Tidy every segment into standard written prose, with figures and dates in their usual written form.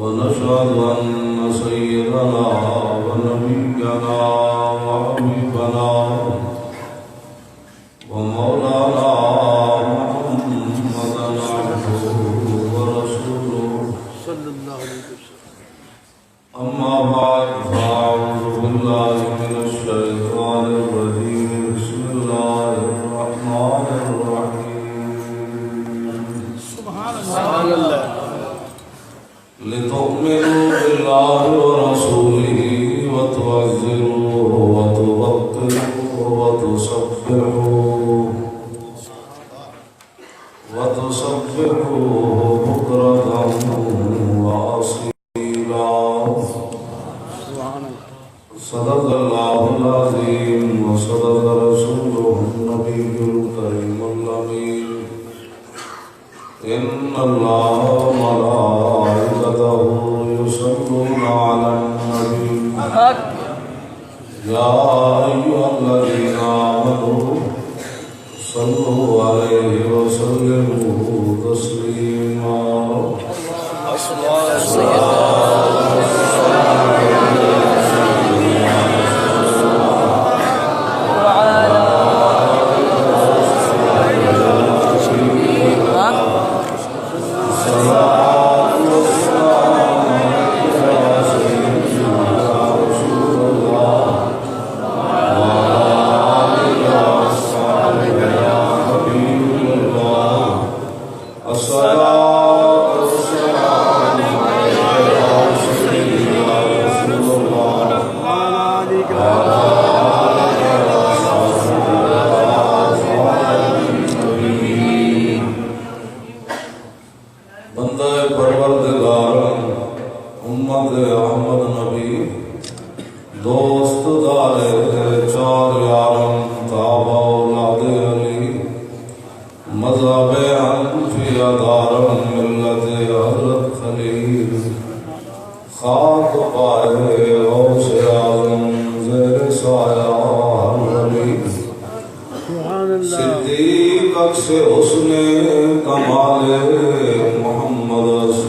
ونشهد أن سيدنا ونبينا وحبيبنا ومولانا محمدا عبده ورسوله صلى الله عليه وسلم أما بعد فأعوذ بالله من الشيطان الرجيم بسم الله الرحمن الرحيم سبحان الله لتؤمنوا بالله ورسوله وتعزروه وتوقروه وتسبحوه بكرة وأصيلا صدق الله العظيم وصدق رسوله النبي الكريم الأمين إن الله وملائكته يصلون على النبي يا أيها الذين آمنوا صلوا عليه وسلموا تسليما محمد احمد نبی دوست دارے چار یارم تابع اولاد علی مذہب حنفی دارم ملت حضرت خلیل خاک پائے غوث اعظم زیر سایہ حضری صدیق اکس حسن کمال محمد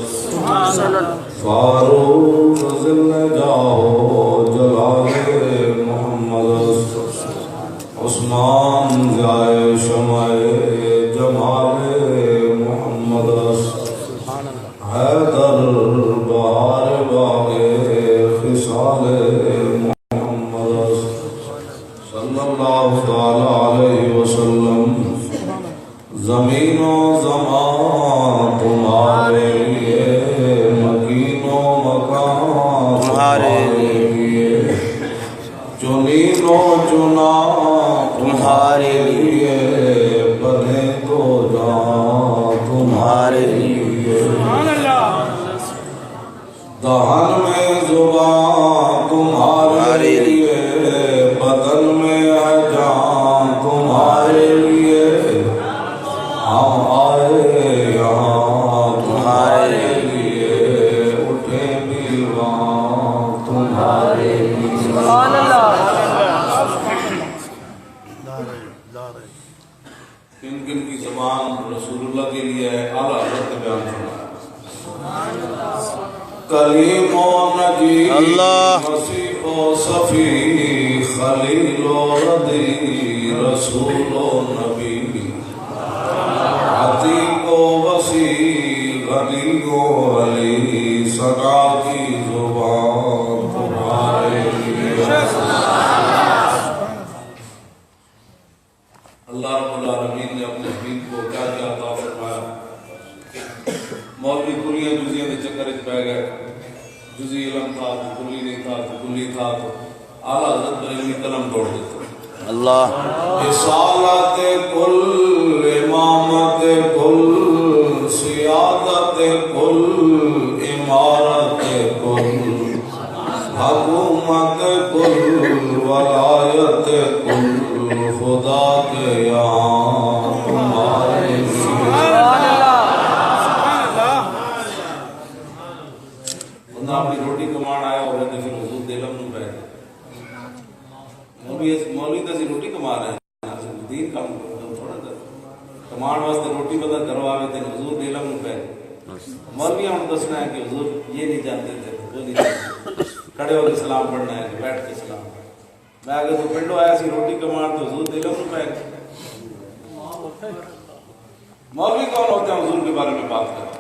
فاروق ذل جاہو جلال محمد عثمان ضیاء شمع جمال محمد حیدر بہار باغ خصال محمد صلی اللہ تعالی علیہ وسلم زمین و زمان تمہارے لیے مکین و مکان تمہارے لیے چنین و چنا تمہارے لیے بنے تو جان تمہارے لیے دہن میں زبان تمہارے لیے بدن میں ہے جان تمہارے لیے ہم آئے یہاں تمہارے لیے اٹھے دیوان تمہارے لیے سبحان اللہ کن کن کی زبان رسول اللہ کے لیے ہے اعلیٰ حضرت بیان فرمایا کلیم و نجی مسیح و صفی خلیل و ردی رسول و نبی عتیق و وسیع غنی و علی سقا کی زبان تمہارے لیے اللہ رب العالمین نے اپنے حبیب کو کیا کیا عطا فرمایا مولوی کلیاں جزیاں دے چکر وچ پہ گئے جزی علم تھا تو کلی نہیں تھا تو کلی تھا تو اعلیٰ حضرت بریلوی قلم توڑ دیتا اللہ رسالت کل امامت کل سیادت کل امارت کل حکومت کل ولایت کل خدا کے یہاں تمہارے بندہ اپنی روٹی کمان آیا اور رہتے پھر حضور دلم نو پہ مولوی تسی روٹی کما رہے ہیں دین کام تھوڑا کر کمان واسطے روٹی بندہ کرواوے تے حضور دلم نو پہ مولوی ہم دسنا ہے کہ حضور یہ نہیں جانتے تھے وہ نہیں جانتے کھڑے ہو کے سلام پڑھنا ہے کہ بیٹھ کے سلام میں اگر تو پنڈو آیا سی روٹی کمان تو حضور دلم نو پہ مولوی کون ہوتے ہیں حضور کے بارے میں بات کرتے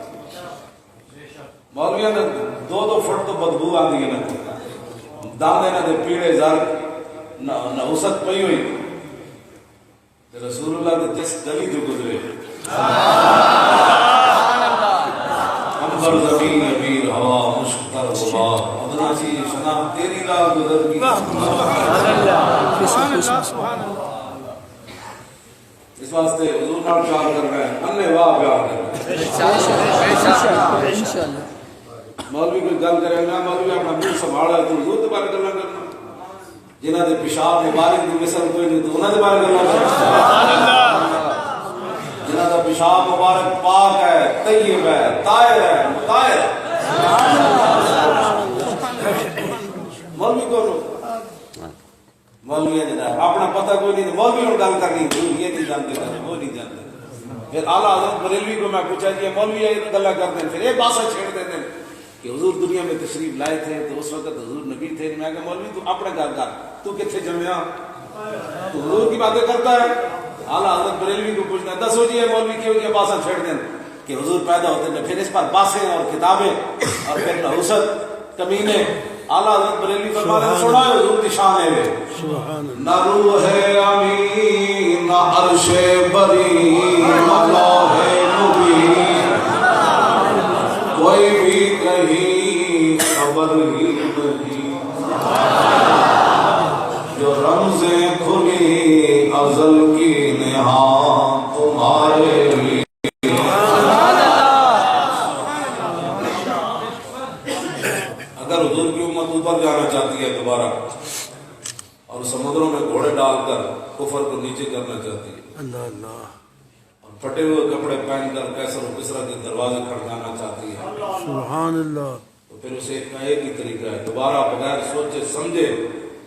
مولویاں نے دو فٹ تو بدبو آتی ہے نا دانے نہ دے پیڑے زار نہ حسد پئی ہوئی رسول اللہ نے جس گلی جو گزرے انبر زمین امیر ہوا مشکر غبار ادنا سی شناہ تیری راہ گزر کی اس واسطے حضور نال پیار کر رہے ہیں انہیں واہ پیار کر رہے ہیں مولوی کوئی گل کرے میں مولوی اپنا منہ سنبھالا ہے تو حضور کے بارے گلا کرنا جنہاں دے پیشاب مبارک دی مثل کوئی نہیں تو انہاں دے بارے گلا کرنا جنہاں دا پیشاب مبارک پاک ہے طیب ہے طاہر ہے مطہر مولوی کون مولوی ہے جناب اپنا پتہ کوئی نہیں مولوی اور گل کرنی یہ نہیں جانتے وہ نہیں جانتے پھر اعلیٰ حضرت بریلوی کو میں پوچھا کہ مولوی یہ گلا کرتے ہیں پھر ایک باسا چھیڑ دیتے ہیں کہ حضور دنیا میں تشریف لائے تھے تو اس وقت حضور نبی تھے میں کہا مولوی تو اپنے گھر کر تو کتنے جمعہ تو حضور کی باتیں کرتا ہے اعلیٰ حضرت بریلوی کو پوچھنا ہے دسو جی مولوی کیوں یہ باسا چھیڑ دیں کہ حضور پیدا ہوتے ہیں پھر اس پر باسیں اور کتابیں اور پھر نحوست کمینے اعلیٰ حضرت بریلوی فرماتے ہیں سنا ہے حضور کی شان ہے نہ روح امین نہ عرش بری نہ لوح مبین کوئی بھی کہیں خبر ہی نہیں جو رمزیں کھلی ازل کی نہاں تمہارے لیے اگر مگر حضور کی امت اوپر جانا چاہتی ہے دوبارہ، اور سمندروں میں گھوڑے ڈال کر کفر کو نیچے کرنا چاہتی ہے، اللہ اللہ، اور پھٹے ہوئے کپڑے پہن کر قیصر و کسریٰ کے دروازے کھڑکانا چاہتی ہے۔ سبحان اللہ، تو پھر اسے ایک ہی طریقہ ہے، دوبارہ بغیر سوچے سمجھے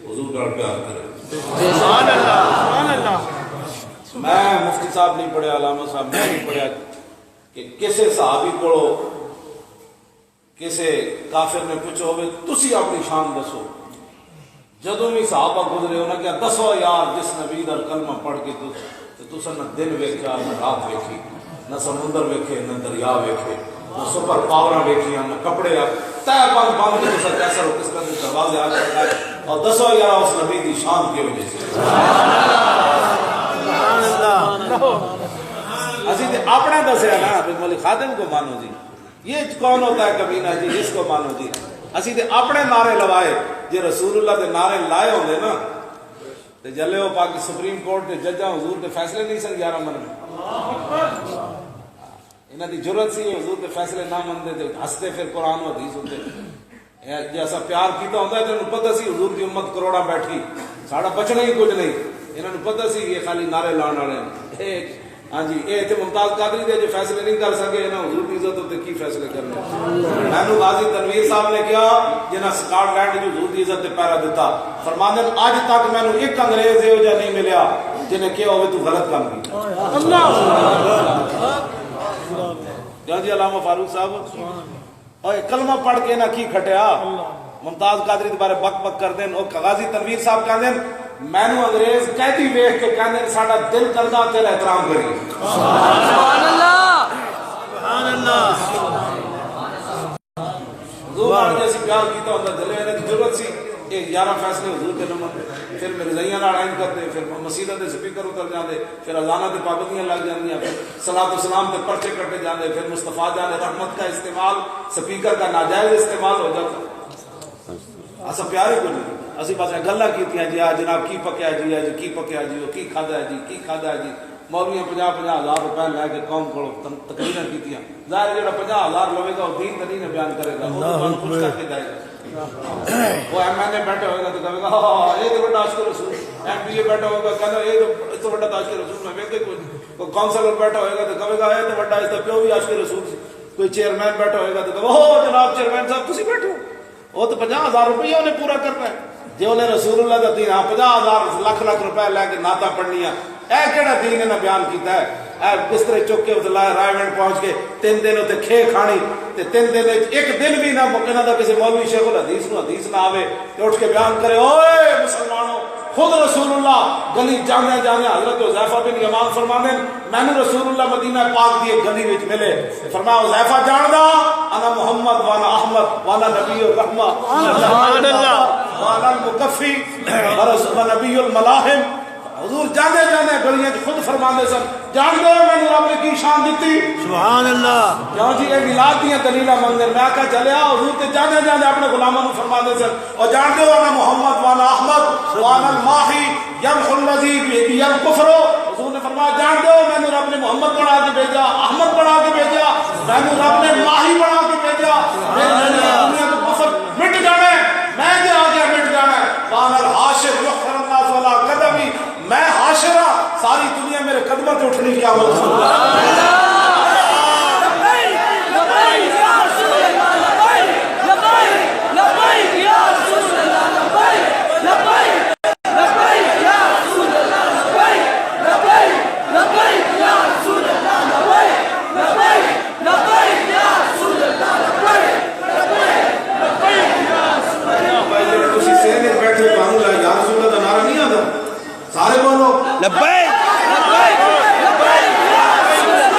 حضور کا پیار کرے۔ سبحان اللہ، سبحان اللہ۔ میں مفتی صاحب نہیں پڑھیا، علامہ صاحب میں نہیں پڑھیا کہ کسے صحابی کو کسے کافر نے پوچھو ہوئے تسی اپنی شان دسو، جدوں بھی صحابہ گزرے ہونا کہ دسو یار جس نبی دا کلمہ پڑھ کے تسا نہ دن ویکھیا نہ رات ویکھی، نہ سمندر ویکھے نہ دریا ویکھے، نہ سپر پاوراں ویکھیاں نہ کپڑے تہ بند بند کے تسا کیسا ہو کس طرح کے دروازے آ کر اور دسو یار اس نبی دی شان کی وجہ سے۔ سبحان اللہ، اسی تے اپنا دسیا نا مولی خادم کو مانو جی، یہ کون ہوتا ہے کمینہ جی، اس کو مانو جی۔ اسی تے اپنے نعرے لوائے، جے رسول اللہ دے نعرے لائے ہوندے نا تے جلے ہو پاکی سپریم کورٹ دے ججاں حضور دے فیصلے نہیں سن 11 من میں، انہاں دی جرت سی حضور دے فیصلے نہ مندے تے ہستے پھر قرآن و حدیث ہوتے۔ جیسا پیار کیتا ہوندا ہے تے انہوں پتہ سی حضور دی امت کروڑا بیٹھی، ساڑا بچنا ہی کچھ نہیں، انہوں نے پتہ سی یہ خالی نعرے لان والے ہیں۔ ہاں جی، یہ تے ممتاز قادری دے جو فیصلے نہیں کر سکے نا حضور کی عزت ہوتے کی فیصلے کرنے۔ مینوں غازی تنویر صاحب نے کہا جنہاں سکاٹ لینڈ جو حضور کی عزت تے پیرا دیتا، فرمانے اج تک مینوں ایک انگریز یہ جا نہیں ملیا جنہیں کہا ہوئے تو غلط کام کیا۔ جہاں جی علامہ فاروق صاحب اور کلمہ پڑھ کے نہ کی کھٹیا، ممتاز قادری کے بارے بک بک کر دیں، اور غازی تنویر صاحب کہہ دیں مینوں انگریز قیدی ویکھ کے کہہ دیں ساڈا دل کردا تیرا احترام کریے۔ سبحان اللہ، سبحان اللہ، حضور نے جیسی پیار کیتا ہوتا دلے انہیں کی ضرورت سی کہ 11 فیصلے حضور کے نمبر پھر مرزائیاں نال عائد کرتے، پھر مسیحوں دے سپیکر اتر جاندے، پھر اذاناں تے پابندیاں لگ جاندیاں، پھر صلاۃ و سلام تے پرچے کٹے جاندے، پھر مصطفیٰ جان رحمت کا استعمال سپیکر کا ناجائز استعمال ہو جاتا۔ اسا پیارے کو نہیں، اسی بس گلاں کیتیاں جی جناب کی پکیا جی، اج کی پکیا جی، وہ کی کھادا ہے جی، کی کھادا ہے جی، مولویاں 50-50 ہزار روپے لے کے قوم کو تقریراں کیتیاں، ظاہر جڑا 50 ہزار لوے گا وہ دین نہیں بیان کرے گا، وہ تو خوش کر کے جائے گا۔ وہ ایم این اے بیٹھا ہوئے گا تو کہے گا ہاں یہ تو بڑا عاشق رسول، ایم پی اے بیٹھا ہوگا کہنا یہ تو بڑا عاشق رسول میں ویکھے کوئی کونسلر بیٹھا ہوئے گا تو کہے گا یہ تو بڑا اس دا پیو بھی عاشق رسول سی، کوئی چیئرمین بیٹھا ہوئے گا تو کہے او جناب چیئرمین صاحب تسی بیٹھو، وہ تو 50,000 روپیہ انہیں پورا کرنا ہے، جی انہیں رسول اللہ دا دین 50,000 لاکھ روپے لے کے نعتاں پڑھنیاں، اے کیڑا دین انہیں بیان کیتا ہے؟ اے بسترے چک کے رائے ونڈ پہنچ کے 3 دن تے کھے کھانی تے 3 دن ایک دن بھی نہ مکنا دا کسی مولوی شیخ الحدیث نو حدیث نہ آوے تے اٹھ کے بیان کرے اوئے مسلمانوں خود رسول اللہ گلی جانے جانے حضرت حذیفہ بن یمان فرمانے میں رسول اللہ مدینہ پاک دی گلی وچ ملے، فرمایا حذیفہ جاندا انا محمد وانا احمد وانا نبی الرحمہ سبحان اللہ وانا المکفی ونبی الملاحم۔ حضور جانے جانے گلیاں خود فرماندے سن جان دو میں نے رب نے کی شان دیتی، سبحان اللہ، کیوں جی یہ میلاد دیاں دلیلاں منگن میں آکھا چلیا حضور تے جانے جانے اپنے غلاماں نوں فرماندے سن اور جان دو انا محمد وانا احمد وانا الماحی یمحو الذی بیدی الکفر۔ حضور نے فرمایا جان دو میں نے رب نے محمد بنا کے بھیجا، احمد بنا کے بھیجا، میں نے رب نے ماہی بنا کے بھیجا، دنیا کا کفر مٹ جانا ہے، میں جو آ گیا مٹ جانا ہے، وانا الحاشر یحشر الناس ولا قدمی، میں حاشرہ ساری دنیا میرے قدموں سے اٹھنے کی آواز لبیک لبیک لبیک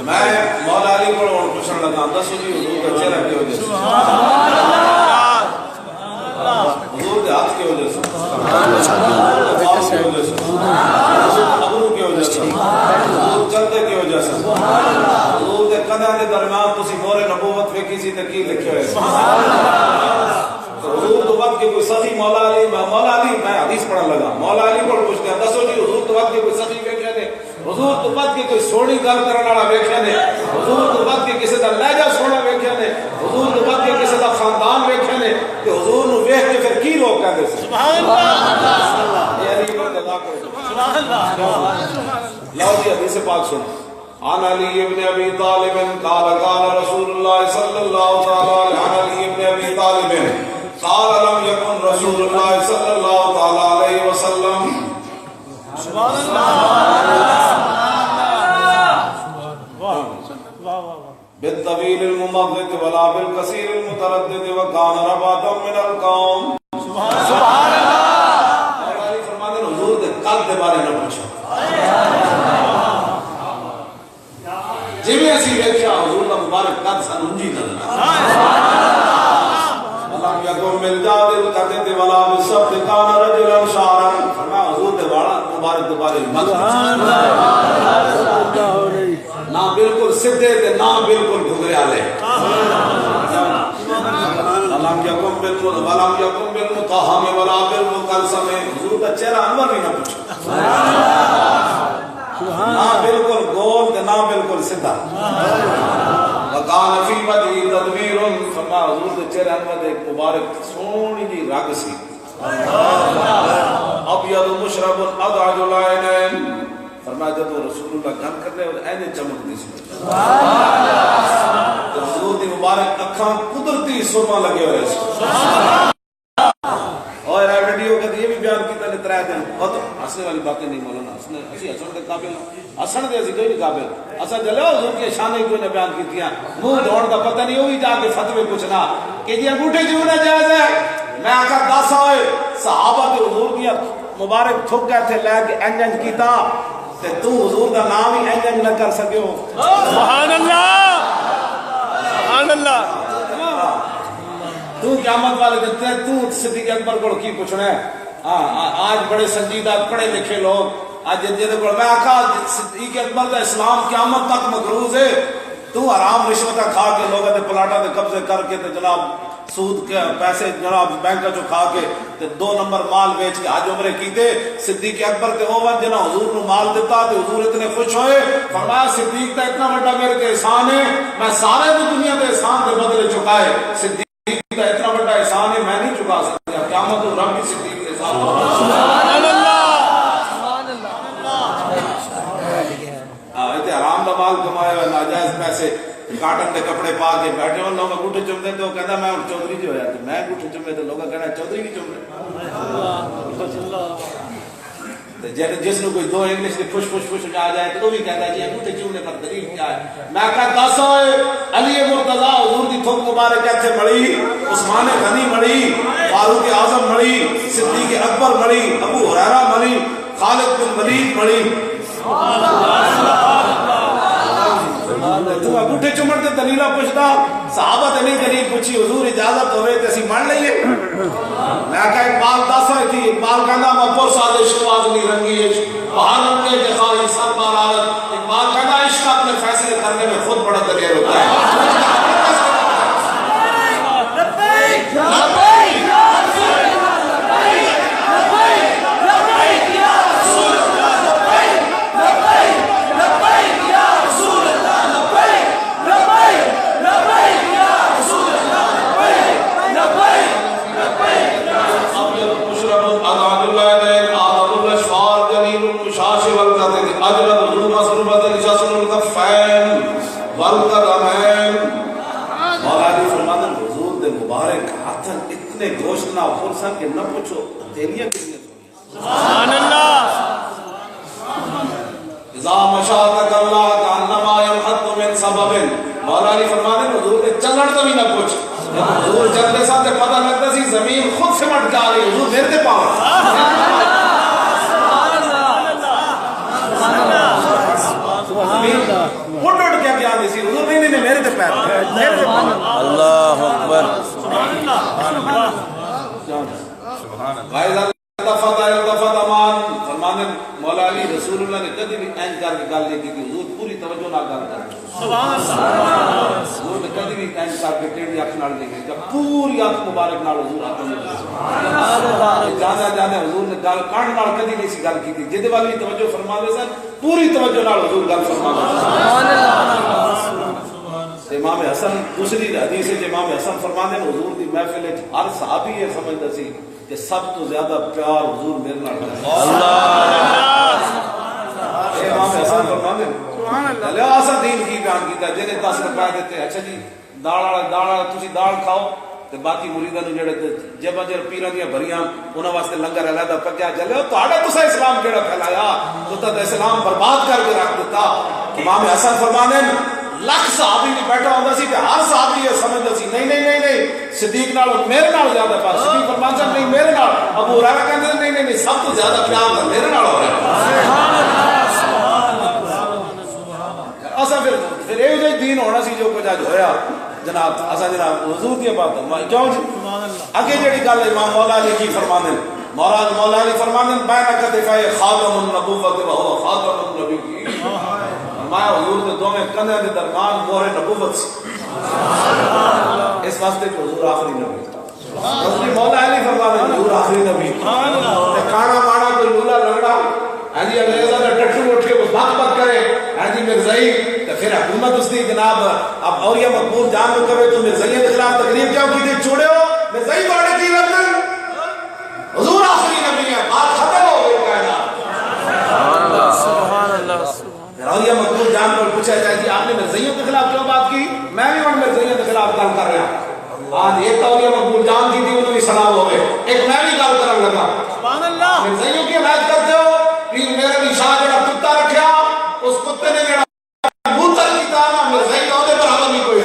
میں مولا علی کو پوچھنے لگا دسو جی حضور کا چہرہ کی وجہ سے حضور کے ہاتھ کی وجہ سے ابرو کی وجہ سے حضور چلتے کی وجہ سے حضور کے قدم کے درمیان تسی مورے نبوت ویکھی سی تے کی لکھے ہوئے حضور تو وقت کے کوئی سخی مولا علی میں حدیث پڑھنے لگا مولا علی کو پوچھتے ہیں دسو جی حضور تو وقت کے کوئی سخی ویکھے نے حضور تو وقت کے کوئی سونی گل کرنے والا ویکھے نے حضور تو وقت کے کسی دا لہجہ سونا ویکھے نے حضور تو وقت کے کسی دا خاندان ویکھے نے کہ حضور نو ویکھ کے پھر کی روک کہندے سی سبحان اللہ علی کو اللہ کو سبحان اللہ لو جی حدیث پاک سنو عن علی ابن ابی طالب قال قال رسول اللہ صلی اللہ تعالی علیہ عن علی ابن ابی طالب قال لم يكن رسول الله صلى الله تعالى عليه وسلم سبحان الله بالطويل الممغط ولا بالقصير المتردد وكان رباطا من القوم سبحان الله علی فرماتے ہیں حضور دے قد دے بارے نہ پوچھو جویں اسی ویکھیا حضور دا مبارک قد سانوں جی نظر یکم ملجاد القدد ولا بالصبت کان رجلا شعرا فرمایا حضور دے والا مبارک دوبارے مت نہ بالکل سیدھے تے نہ بالکل گھگریالے ولم یکم بالمتہم ولا بالمقلسم حضور کا چہرہ انور بھی نہ پوچھو نہ بالکل گول تے نہ بالکل سیدھا وکان فی بدی تدبیر فرمایا حضور کے چہرے انور ایک مبارک سونی جی رگ سی ابیض مشرب اضعج العینین فرمایا جب رسول اللہ گل کر رہے اور اینے چمکتی سی حضور دی مبارک اکھاں قدرتی سرما لگے ہوئے سی اور ویڈیو کا یہ بھی بیان کیتا نے ترائے دن بہت ہنسنے والی باتیں نہیں مولانا ہنسنے اسی ہسن دے قابل ہسن دے اسی کوئی نہیں قابل اسا جلے حضور کی شانیں کوئی نے بیان کیتیاں منہ دھوڑ دا پتہ نہیں ہوئی جا کے فتوی پوچھنا کہ جی انگوٹھے چومنا جائز ہے میں آقا دس ہوئے صحابہ کے حضور کی مبارک تھک گئے تھے لے کے انجنج کیتا تے تو حضور دا نام ہی انجنج نہ کر سکے ہو سبحان اللہ سبحان اللہ تو قیامت والے دن تے تو صدیق اکبر کو کی پوچھنا ہے آج بڑے سنجیدہ پڑھے لکھے لوگ آج جدید کو میں آقا صدیق اکبر دا اسلام قیامت تک مقروض ہے تو حرام رشوتہ کھا کے لوگوں نے پلاٹا دے قبضے کر کے تے جناب سود کے پیسے جناب بینک جو کھا کے تے 2 نمبر مال بیچ کے حج عمرے کیتے صدیق اکبر کے اوون جنا حضور نو مال دیتا تے حضور اتنے خوش ہوئے فرمایا صدیق دا اتنا بڑا میرے تے احسان ہے میں سارے دنیا دے احسان دے بدلے چکائے صدیق کا اتنا بڑا احسان ہے میں نہیں چکا سکتا قیامت تو رب کی صدیق کے احسان سبحان اللہ تے حرام دا مال کمایا ہوا ناجائز پیسے کاٹن دے کپڑے پا کے بیٹھے ہوں لوگ گوٹھے چمدے تو کہتا میں چودھری جو ہویا تو میں گوٹھے چمدے تو لوگ کہنا چودھری نہیں چمدے جس نے کوئی 2 انگلش کے پش آ جائے تو وہ بھی کہتا ہے جی انگوٹھے چومنے پر دلیل کیا ہے میں کہا 10 ہوئے علی مرتضیٰ حضور دی تھوک مبارک کہتے مڑی عثمان غنی مڑی فاروق اعظم مڑی صدیق اکبر مڑی ابو ہریرہ مڑی خالد بن ولید مڑی تو انگوٹھے چومڑ تے دلیلہ پوچھتا صحابہ تے نہیں دلیل پوچھی حضور اجازت ہوئے تے اسی مان لئیے میں کہا اقبال 10 ہوئی تھی اقبال کہنا میں پر سازش آزمی رنگی عشق بہانم کے جخائی سر بارات اقبال کہنا عشق اپنے فیصلے کرنے میں خود بڑا دلیر ہوتا ہے اتنے گوشتنا فرسن کے نہ پوچھو تیلیاں کتنے سبحان اللہ اذا مشاءتک اللہ کانما یمحط من سبب مولا علی فرمانے حضور نے چلن تو بھی نہ پوچھ حضور چلنے ساتھ پتہ لگتا سی زمین خود سمٹ کے آ رہی حضور میرے تے پاؤں زمین اڑ اڑ کے بیان دی سی حضور نہیں نہیں میرے تے پیر میرے تے اللہ اکبر التفت امان فرمانے مولا علی رسول اللہ نے کبھی بھی اینج کر کے گل نہیں کی حضور پوری توجہ نال گل کر سبحان اللہ حضور نے کبھی بھی اینج کر کے ٹیڑھی اکھ نال نہیں کہ پوری اکھ مبارک نال حضور اپنے سبحان اللہ جانا جانا حضور نے گل کان نال کبھی نہیں سی گل کی جے والی توجہ فرماوے سن پوری توجہ نال حضور گل فرماوے سبحان اللہ امام حسن دوسری حدیث ہے امام حسن فرمانے حضور دی محفل وچ ہر صحابی یہ سمجھدا سی کہ سب تو زیادہ پیار حضور میرے نال کردا اللہ امام حسن فرمانے سبحان اللہ لے اسا دین کی بیان کیتا جے 10 روپے دیتے اچھا جی دال تسی دال کھاؤ تے باقی مریداں نوں جڑے جب اجر پیراں دی بھریاں انہاں واسطے لنگر علیحدہ پکیا چلے تہاڈا تسا اسلام کیڑا پھیلایا تو تے اسلام برباد کر کے رکھ دیتا امام حسن فرمانے لاکھ صحابی بھی بیٹھا ہوتا سی کہ ہر صحابی یہ سمجھتا سی نہیں صدیق نال میرے نال زیادہ پیار صدیق فرماتا نہیں میرے نال ابو ہریرہ کہندے نہیں سب تو زیادہ پیار میرے نال ہو رہا ہے اسا پھر یہ جو دین ہونا سی جو کچھ اج ہویا جناب اسا جناب حضور دی بات کیوں جی اگے جڑی گل امام مولا علی کی فرماندے مولا علی فرماندے بین کتفی خاتم النبوت و هو خاتم النبیین فرمایا حضور کے دونوں کندھے کے درمیان مہر نبوت سی اس واسطے کہ حضور آخری نبی حضور مولا علی فرماتے ہیں حضور آخری نبی تے کانا مانا کوئی لولا لگڑا ہاں جی انگریزاں دا ٹٹو اٹھ کے بک بک کرے ہاں جی مرزائی تے پھر حکومت اس دی جناب اب اوریا مقبول جان کو کرے تو مرزائیوں کے خلاف تقریر کیوں کی تھی چھوڑے ہو مرزائی باڑے کی لگن حضور آخری نبی ہے بات ختم ہو گئی کائنات سبحان اللہ راویہ مقبول جان کو پوچھا جائے کہ آپ نے مرزائیوں کے خلاف کیوں بات کی میں بھی ان مرزائیوں کے خلاف گل کر رہا آج ایک راویہ مقبول جان کی تھی انہوں نے سلام ہو گئے ایک میں بھی گل کرنے لگا سبحان اللہ مرزائیوں کی حمایت کرتے ہو پھر میرے بھی شاہ جڑا کتا رکھیا اس کتے نے جڑا بوتر کیتا نا مرزائی کا دے برابر نہیں کوئی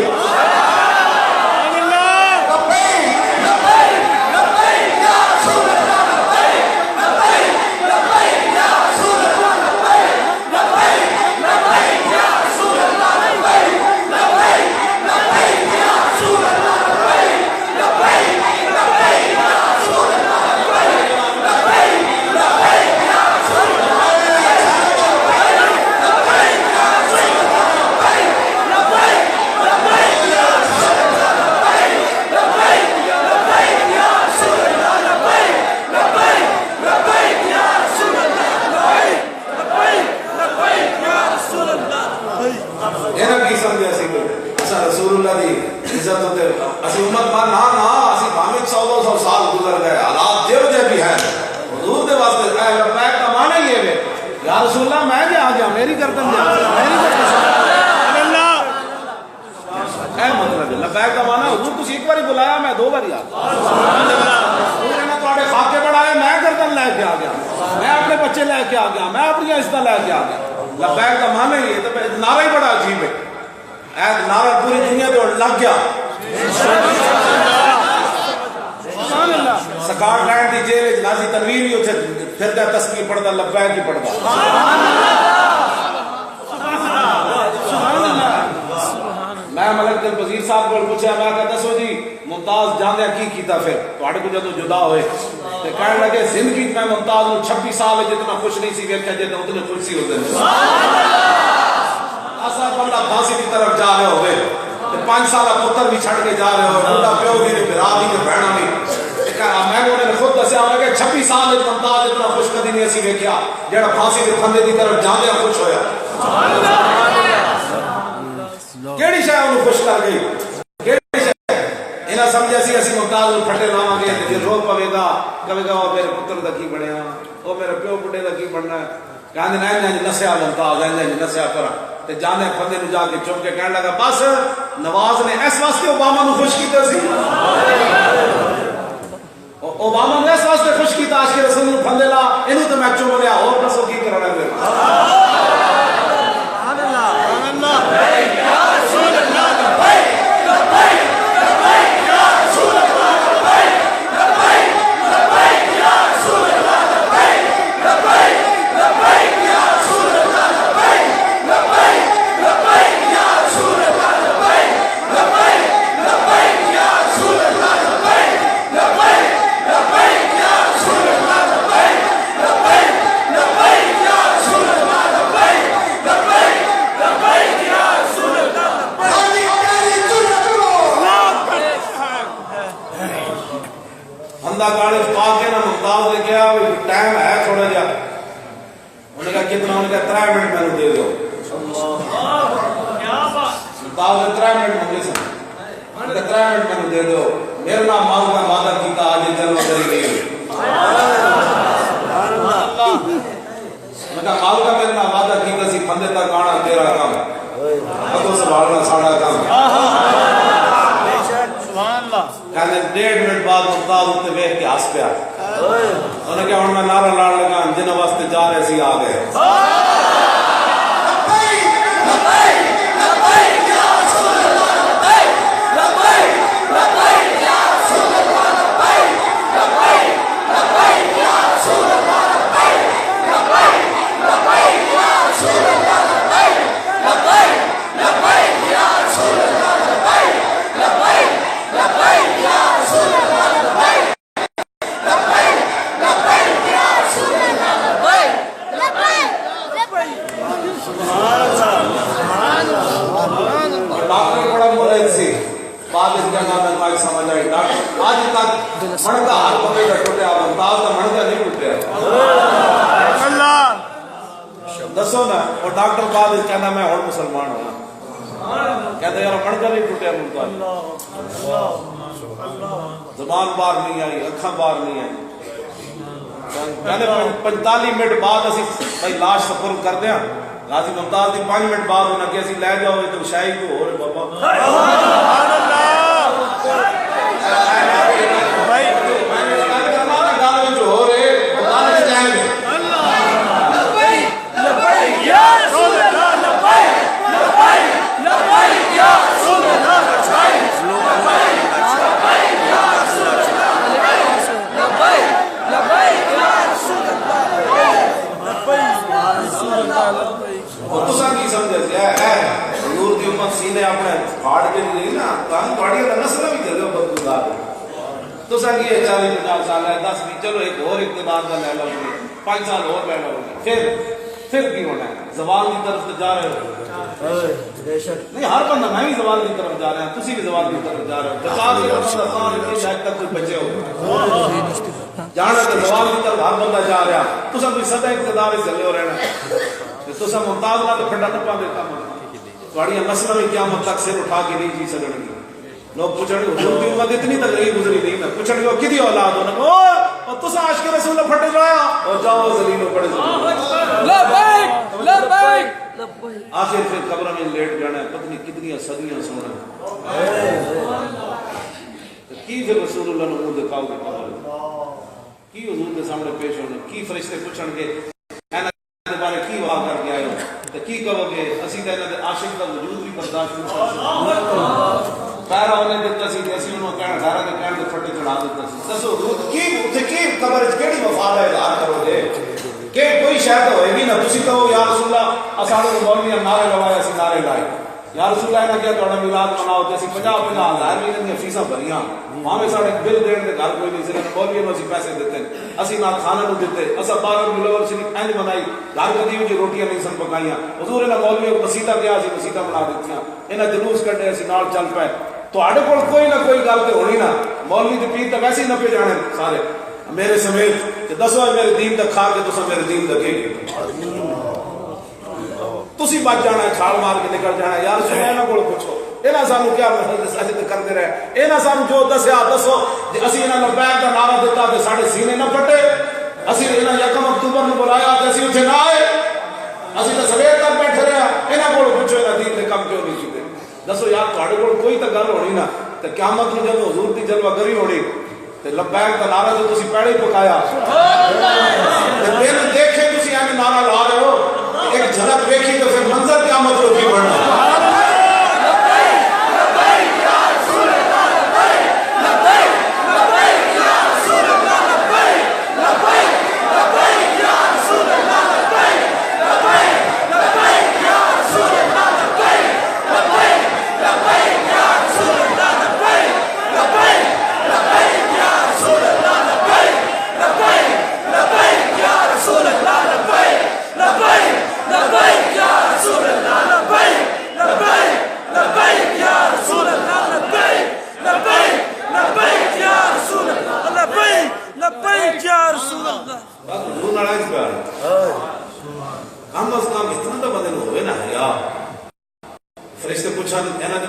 رسول اللہ دی عزت ہوتے اسی امت ماں نا اسی بھامت 100 سال گزر گئے حالات جو بھی ہیں حضور دے واسطے لبیک کا معنی یہ ہے یا رسول اللہ میں جا گیا میری گردن جا میری گردن اللہ اے مطلب لبیک کا معنی حضور کچھ ایک باری بلایا میں 2 باری آ حضور نے تواڈے خاکے بڑھائے میں گردن لے کے آ گیا میں اپنے بچے لے کے آ گیا میں اپنی عزت لے کے آ گیا لبیک کا معنی یہ تو نعرہ ہی بڑا عجیب ہے نعرہ پوری دنیا پہ لگ گیا سکاٹ لینڈ دی جیل نازی تنویر بھی اتھے پھردا تسبیح پڑھدا لبیک ہی پڑھدا میں ملک دل وزیر صاحب کو پوچھا میں کہا دسو جی ممتاز جاندیا کی کیتا پھر تواڈے کو جدوں جدا ہوئے تے کہنے لگے زندگی میں ممتاز نوں 26 سال جتنا خوش نہیں سی ویکھیا جتنا اتنے خوش سی ہوندے ایسا بندہ پھانسی کی طرف جا رہے ہوئے 5 سالہ پتر بھی چھڑ کے جا رہے ہوئے بڑا پیو بھی برا بھی بہنا بھی میں انہوں نے خود دسیا ہونا کہ 26 سال ممتاز اتنا خوش کدی نہیں اسی ویکھیا جڑا پھانسی کے پھندے کی طرف جاندیا خوش ہویا کیڑی شے انہوں خوش کر گئی کیڑی شے انہاں سمجھا سی اسی ممتاز نوں پھٹے لاواں گے تے رو پوے گا کہے گا میرے پتر دا کی بنیا او میرے پیو بڈھے دا کی بننا ہے کہندے نہیں نسیا ممتاز نہیں نسیا پر تے جانے بندے نو جا کے چم کے کہنے لگا بس نواز نے اس واسطے اوباما نو خوش کیتا سی اوباما نے اس واسطے خوش کیتا عاشق رسول نو پھندے لا اینو تے میں چم لیا اور دسو کی کرنا ہے سبحان اللہ سبحان اللہ یا رسول اللہ لبیک لبیک لبیک یا رسول اللہ لبیک لبیک لبیک یا رسول اللہ لبیک لبیک لبیک یا رسول اللہ لبیک لبیک لبیک یا بندہ گاڑی پا کے نا ممتاز نے کیا ٹائم ہے تھوڑا جا انہوں نے کہا کتنا انہوں نے کہا 3 منٹ میں دے دو ممتاز نے 3 منٹ منگے سن انہوں نے کہا 3 منٹ میں دے دو میرے نام مال کا وعدہ کیتا آج جلوہ کری گئی میں کہا مال کا میرے نام وعدہ کیتا سی بندے تک آنا تیرا کام ابو سنبھالنا ساڑا کام کہنے 1.5 منٹ بعد ممتاز اتنے ویکھ کے ہنس پیا انہوں نے کہا ہن میں نعرہ لاڑ لگا جن واسطے جا رہے سی آ گئے منگا ہر بندے کا ٹوٹیا ممتاز کا منگا نہیں ٹوٹیا دسو نا اور ڈاکٹر بعد کہنا میں اور مسلمان ہوں کہتے یار منگا نہیں ٹوٹیا ممتاز زبان باہر نہیں آئی اکھاں باہر نہیں آئی کہتے 45 منٹ بعد اسی بھائی لاش سپرد کر دیا غازی ممتاز دی 5 منٹ بعد انہاں کہ اسی لے جاؤ تو شاہی کو ہو رہے بابا سینے اپنے پھاڑ کے نہیں نا تاں پاڑی دا نسل بھی چلو بدبودار تو سنگی 40-50 سال ہے 10 بھی چلو ایک اور اقتدار کا لے لو 5 سال اور لے لو پھر کی ہونا ہے زوال کی طرف جا رہے ہو نہیں ہر بندہ میں بھی زوال کی طرف جا رہا ہوں تسی بھی زوال کی طرف جا رہے ہو بچا کے بندہ سال کے شاید تک کوئی بچے ہو جانا کہ زوال کی طرف ہر بندہ جا رہا تو سب بھی سدا اقتدار چلے ہو رہنا تو سب ممتاز نہ تو پھڈا نہ پا دیتا تھوڑی نسل میں قیامت تک سر اٹھا کے نہیں جی سکیں گے لوگ پوچھیں گے حضور دی امت اتنی تقریب گزری نہیں میں پوچھیں گے کدی اولاد ہونا اور تسا عاشق رسول اللہ پھٹے جایا اور جاؤ ذلیل پڑے لبیک لبیک آخر پھر قبر میں لیٹ جانا ہے پتہ نہیں کتنی صدیاں سونا کی پھر رسول اللہ نے منہ دکھاؤ گے قبر کی حضور کے سامنے پیش ہونے کی فرشتے پوچھیں گے بارے کی وہاں کر کے آئے تو کی کہو گے اسی کہنا کہ عاشق کا وجود بھی برداشت نہیں پیرا انہیں دیتا سی کہ اسی انہوں کہنا گھارا کے کہنے کے پھٹے چڑھا دیتا سی دسو کی قبر کیڑی وفا کا اظہار کرو گے کہ کوئی شاید ہوئے گی نا تسی کہو یا رسول اللہ اساڑے مولوی نعرے لوائے اسی نعرے لائے یا رسول اللہ نے کیا تھوڑا میلاد مناؤ تے اسی 50,000 بھی نہیں فیساں بھریاں وہاں میں ساڑے بل دین دے گھر کوئی نہیں صرف مولوی نو اسی پیسے دیتے اسی نہ کھانے نو دیتے اسا 12 ملور شریف اینج بنائی گھر کدی جو روٹیاں نہیں سن پکائیاں حضور نے مولوی کو مسیتہ کیا اسی مسیتہ بنا دتیاں انہاں جلوس کڈے اسی نال چل پے تواڈے کول کوئی نہ کوئی گل تے ہونی نا مولوی تے پیر تے ویسے ہی نہ پہ جانے سارے میرے سمیت کہ دسو میرے دین تک کھا کے تسا میرے دین تک گئے تسی بچ جانا ہے چھال مار کے نکل جانا ہے یار سنینا کول پوچھو انہاں سانو کیا سجد کرتے رہے انہاں سانو جو دسیا دسو جے اسی انہاں لبیک دا نعرہ دیتا تے ساڈے سینے نہ پھٹے اسی انہاں 1 اکتوبر نو بلایا تے اسی اوتھے نہ آئے اسی تے سویر تک بیٹھے رہے انہاں کول پوچھو انہاں دین تے کم کیوں نہیں کیتے دسو یار تواڈے کول کوئی تے گل ہونی نا تے قیامت نو جب حضور دی جلوہ گری ہونی تے لبیک دا نعرہ جو تسی پہلے ہی پکایا تے پھر دیکھے تسی ایویں نعرہ لا رہے ہو ایک جھلک دیکھی تو پھر منظر قیامت کو کی بڑھنا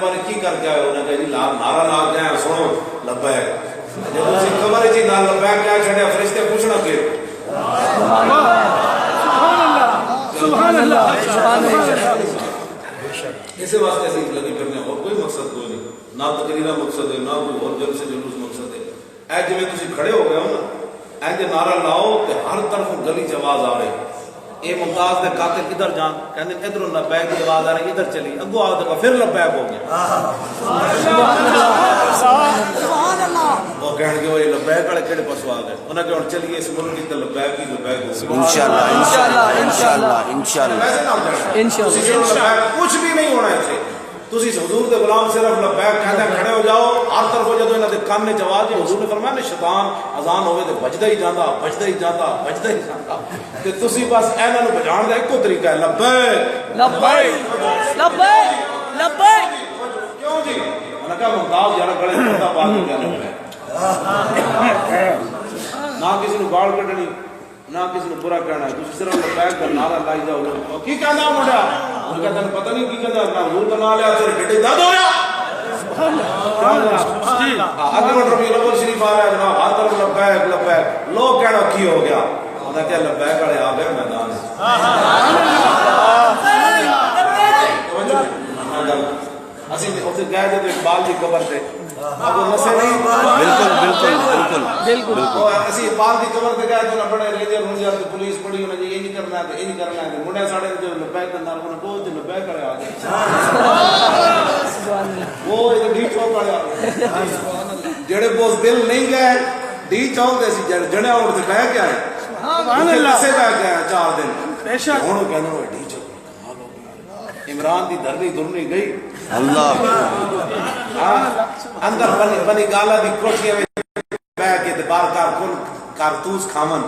بارے کی کر کے آئے انہیں کہا جی نعرہ لا کے آئے سنو لبیک جب اسی خبر ہے جی نہ لبیک کیا چھڑے فرشتے پوچھنا کہ سبحان اللہ اسے واسطے ایسی لگی کرنے اور کوئی مقصد کوئی نہیں نہ تقریرہ مقصد ہے نہ کوئی اور جلسے جلوس مقصد ہے اے جو تسی کھڑے ہو گئے ہو نا اے جو نعرہ لاؤ کہ ہر طرف گلی سے آواز آ رہی اے ممتاز دے کاتے کدھر جان کہنے ادھر لبیک کی آواز آ رہی ادھر چلی اگو آ دے پھر لبیک ہو گیا وہ کہنے کہ وہ یہ لبیک والے کیڑے پاسوں آ گئے انہاں کہ ہن چلیے اس ملک کی تے لبیک ہی لبیک ہو انشاءاللہ انشاءاللہ انشاءاللہ ویسے نہ انشاءاللہ کچھ بھی نہیں ہونا ہے تسی حضور دے غلام صرف لبیک کہندے کھڑے ہو جاؤ ہر طرف جدوں انہاں دے کان وچ آواز ہے حضور نے فرمایا نا شیطان اذان ہوے تے بجدا ہی جاندا بجدا ہی جاندا بجدا ہی جاندا تے تسی بس انہاں نوں بجاؤن دا ایکو طریقہ ہے لبیک لبیک لبیک لبیک کیوں جی انہاں کہا ممتاز یار گلے پتہ بات کیا لبیک نہ کسی نوں گال کڈنی نہ کسی نے برا کہنا ہے تسی صرف لبیک دا نعرہ لائی جاؤ کی کہندا منڈا وہ کہتا ہے پتہ نہیں کی کہندا اپنا حضور کا نام لیا تیرے ڈڈے درد ہو رہا اگے وٹ ربی الاول شریف آ رہا ہے جناب ہر طرف لبیک لبیک لوگ کہنا کی ہو گیا انہاں کہا لبیک والے آ گئے میدان اسی اوتھے گئے تے اقبال دی قبر تے اب نسے نہیں بالکل بالکل بالکل بالکل اسی اقبال دی قبر تے گئے تے نہ بڑے ریجر ہونجا تے پولیس پڑی انہاں جی یہ نہیں کرنا تے یہ نہیں کرنا تے منڈے ساڈے جو لبیک دا نام انہاں کو تے لبیک والے آ گئے وہ یہ ڈی چوک والے آ گئے جڑے بوس دل نہیں گئے ڈی چوک دے سی جڑے اور تے بیٹھ کے آئے سبحان اللہ سے بیٹھ گئے 4 دن بے شک ہن کہندے وہ ڈی چوک عمران دی دھرنی دھرنی گئی اللہ اندر بنی گالا دی کوٹھیاں وچ بیٹھ کے تے بار کارتوس کھاون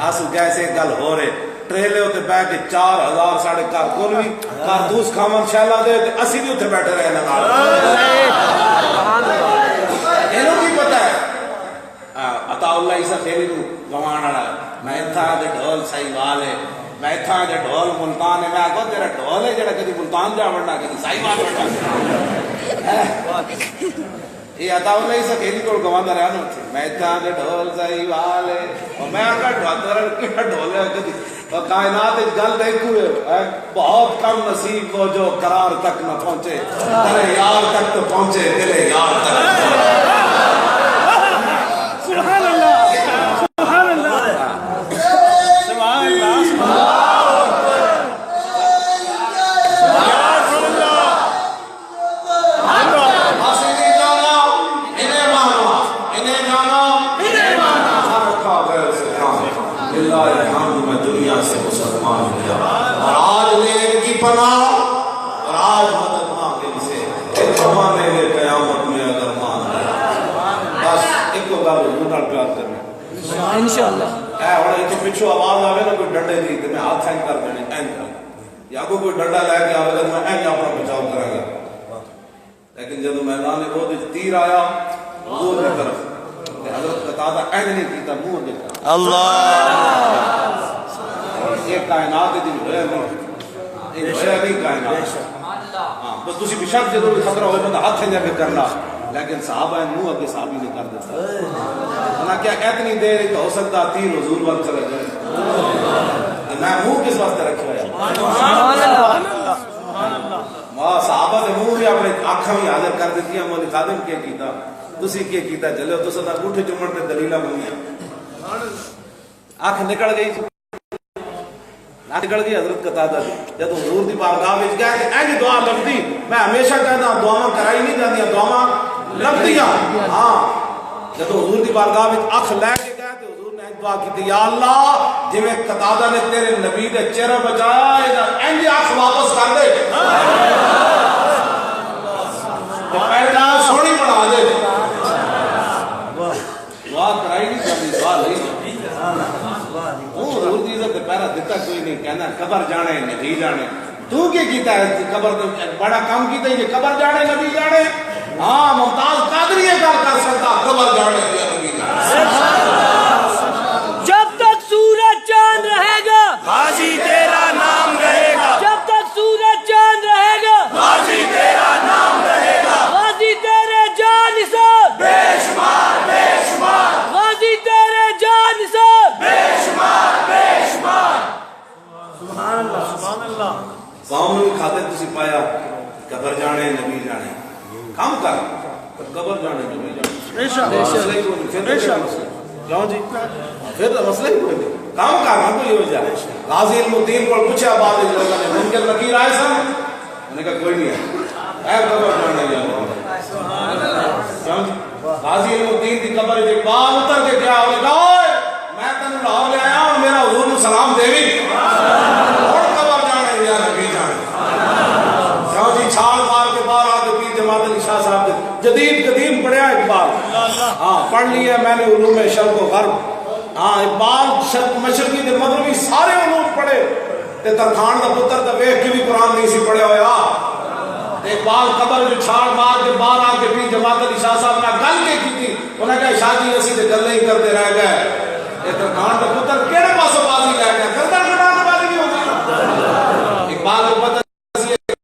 آسو کیسے گل ہو رہے ٹریلے تے بیٹھ کے 4000 ساڑھے کار کول بھی کارتوس کھاون شالا دے تے اسی بھی اوتھے بیٹھے رہے نال اینو کی پتہ ہے عطا اللہ عیسی خیری نو گوان والا میں تھا دے ڈھول سائی والے میں تھا دے ڈھول ملتان ہے میں آگو تیرا ڈھول ہے جڑا کدی ملتان جا وڑنا کدی سائی وال وڑنا یہ عطا اللہ عیسی خیری کو گواندا رہیا نا میں تھا دے ڈھول سائی والے اور میں آگا ڈھول کیا ڈھول ہے کدی اور کائنات وچ گل دیکھو بہت کم نصیب وہ جو قرار تک نہ پہنچے تیرے یار تک تو پہنچے تیرے یار تک سبحان اللہ سبحان اللہ سبحان اللہ دنیا سے مسلمان ہوا اور آج نیک کی پناہ اور آج مدد مانگے سے زمانے میں قیامت میں اگر مان لیا بس ایک کو گل حضور نال پیار کرنا انشاءاللہ اے ہن ایتھے پیچھے آواز آوے نا کوئی ڈنڈے دی تے میں ہاتھ اینج کر دینے اینج کر یا کوئی ڈنڈا لے کے آوے تے میں اینج اپنا بچاؤ کراں گا لیکن جب میدان وہ تیر آیا حضور کی طرف حضرت قتادہ اینج نہیں کیتا منہ اگے اللہ یہ کائنات دی ہویا نہیں یہ ہویا نہیں کائنات ہاں بس تسی بشک جدو خطرہ ہو بندہ ہاتھ اینج کے کرنا لیکن صحابہ منہ اگے صحابی نے کر دیتا انہاں کیا اتنی دیر ہی ہو سکتا تیر حضور وقت چلے جائے میں منہ کس واسطے رکھا ہے سبحان اللہ صحابہ دے منہ بھی اپنے آنکھاں بھی حاضر کر دیتی ہیں مولی خادم کیا کیتا تسی کیا کیتا چلے تو صدا گھٹے چمڑ تے دلیلہ منگیا آنکھ نکل گئی نکل گئی حضرت قتادہ دی جب حضور دی بارگاہ وچ گئے کہ اینج دعا لبدی میں ہمیشہ کہتا ہوں دعاواں کرائی نہیں جاندیاں دعاواں لبدیاں ہاں جب حضور دی بارگاہ وچ اکھ لے کے گئے تے حضور نے دعا کی یا اللہ جویں قتادہ نے تیرے نبی دے چہرہ بچایا اینج اکھ واپس کر دے تے پہلا سونی بنا دے دعا کرائی نہیں جاندی دعا نہیں حضور دی عزت پہرا دیتا کوئی نہیں کہنا قبر جانے نبی جانے تو کیا کیتا ہے قبر بڑا کام کیتا ہے کہ قبر جانے نبی جانے ہاں ممتاز قادری یہ گل کر سکتا قبر جانے نبی جانے جب تک سورج چاند رہے گا غازی تیرا نام رہے گا جب تک سورج چاند رہے گا غازی تیرا نام رہے گا کام کر قبر جانے جو نہیں جانے مسئلہ ہی کوئی نہیں پھر کیوں جی پھر تو مسئلہ ہی کوئی نہیں کام کرنا تو یہ ہو جائے غازی علم الدین کو پوچھا بعد لوگوں نے منکر نکیر آئے سن انہوں نے کہا کوئی نہیں ہے اے قبر جانے جانے کیوں جی غازی علم الدین کی قبر ایک بال اتر کے کیا ہونے کہا میں تنہوں لاہور لے آیا ہوں میرا حضور نے سلام دے بھی اور قبر جانے یا نبی جانے کیوں جی چھال مار کے باہر آ کے پیر جماعت علی شاہ صاحب کے جدید قدیم پڑھیا اقبال ہاں پڑھ لیا میں نے علوم شرق و غرب ہاں اقبال شرق مشرقی دے مغربی سارے علوم پڑھے تے ترخان دا پتر تے ویکھ کے بھی قرآن نہیں سی پڑھے ہویا اقبال قبر جو چھال مار کے باہر آ کے پیر جماعت علی شاہ صاحب نے گل کے کی تھی انہوں نے کہا شاہ جی اسی تے گل ہی کرتے رہ گئے یہ ترخان دا پتر کیڑے پاسوں بازی لے گیا گردن کٹا کے بازی نہیں ہوتی اقبال کو پتہ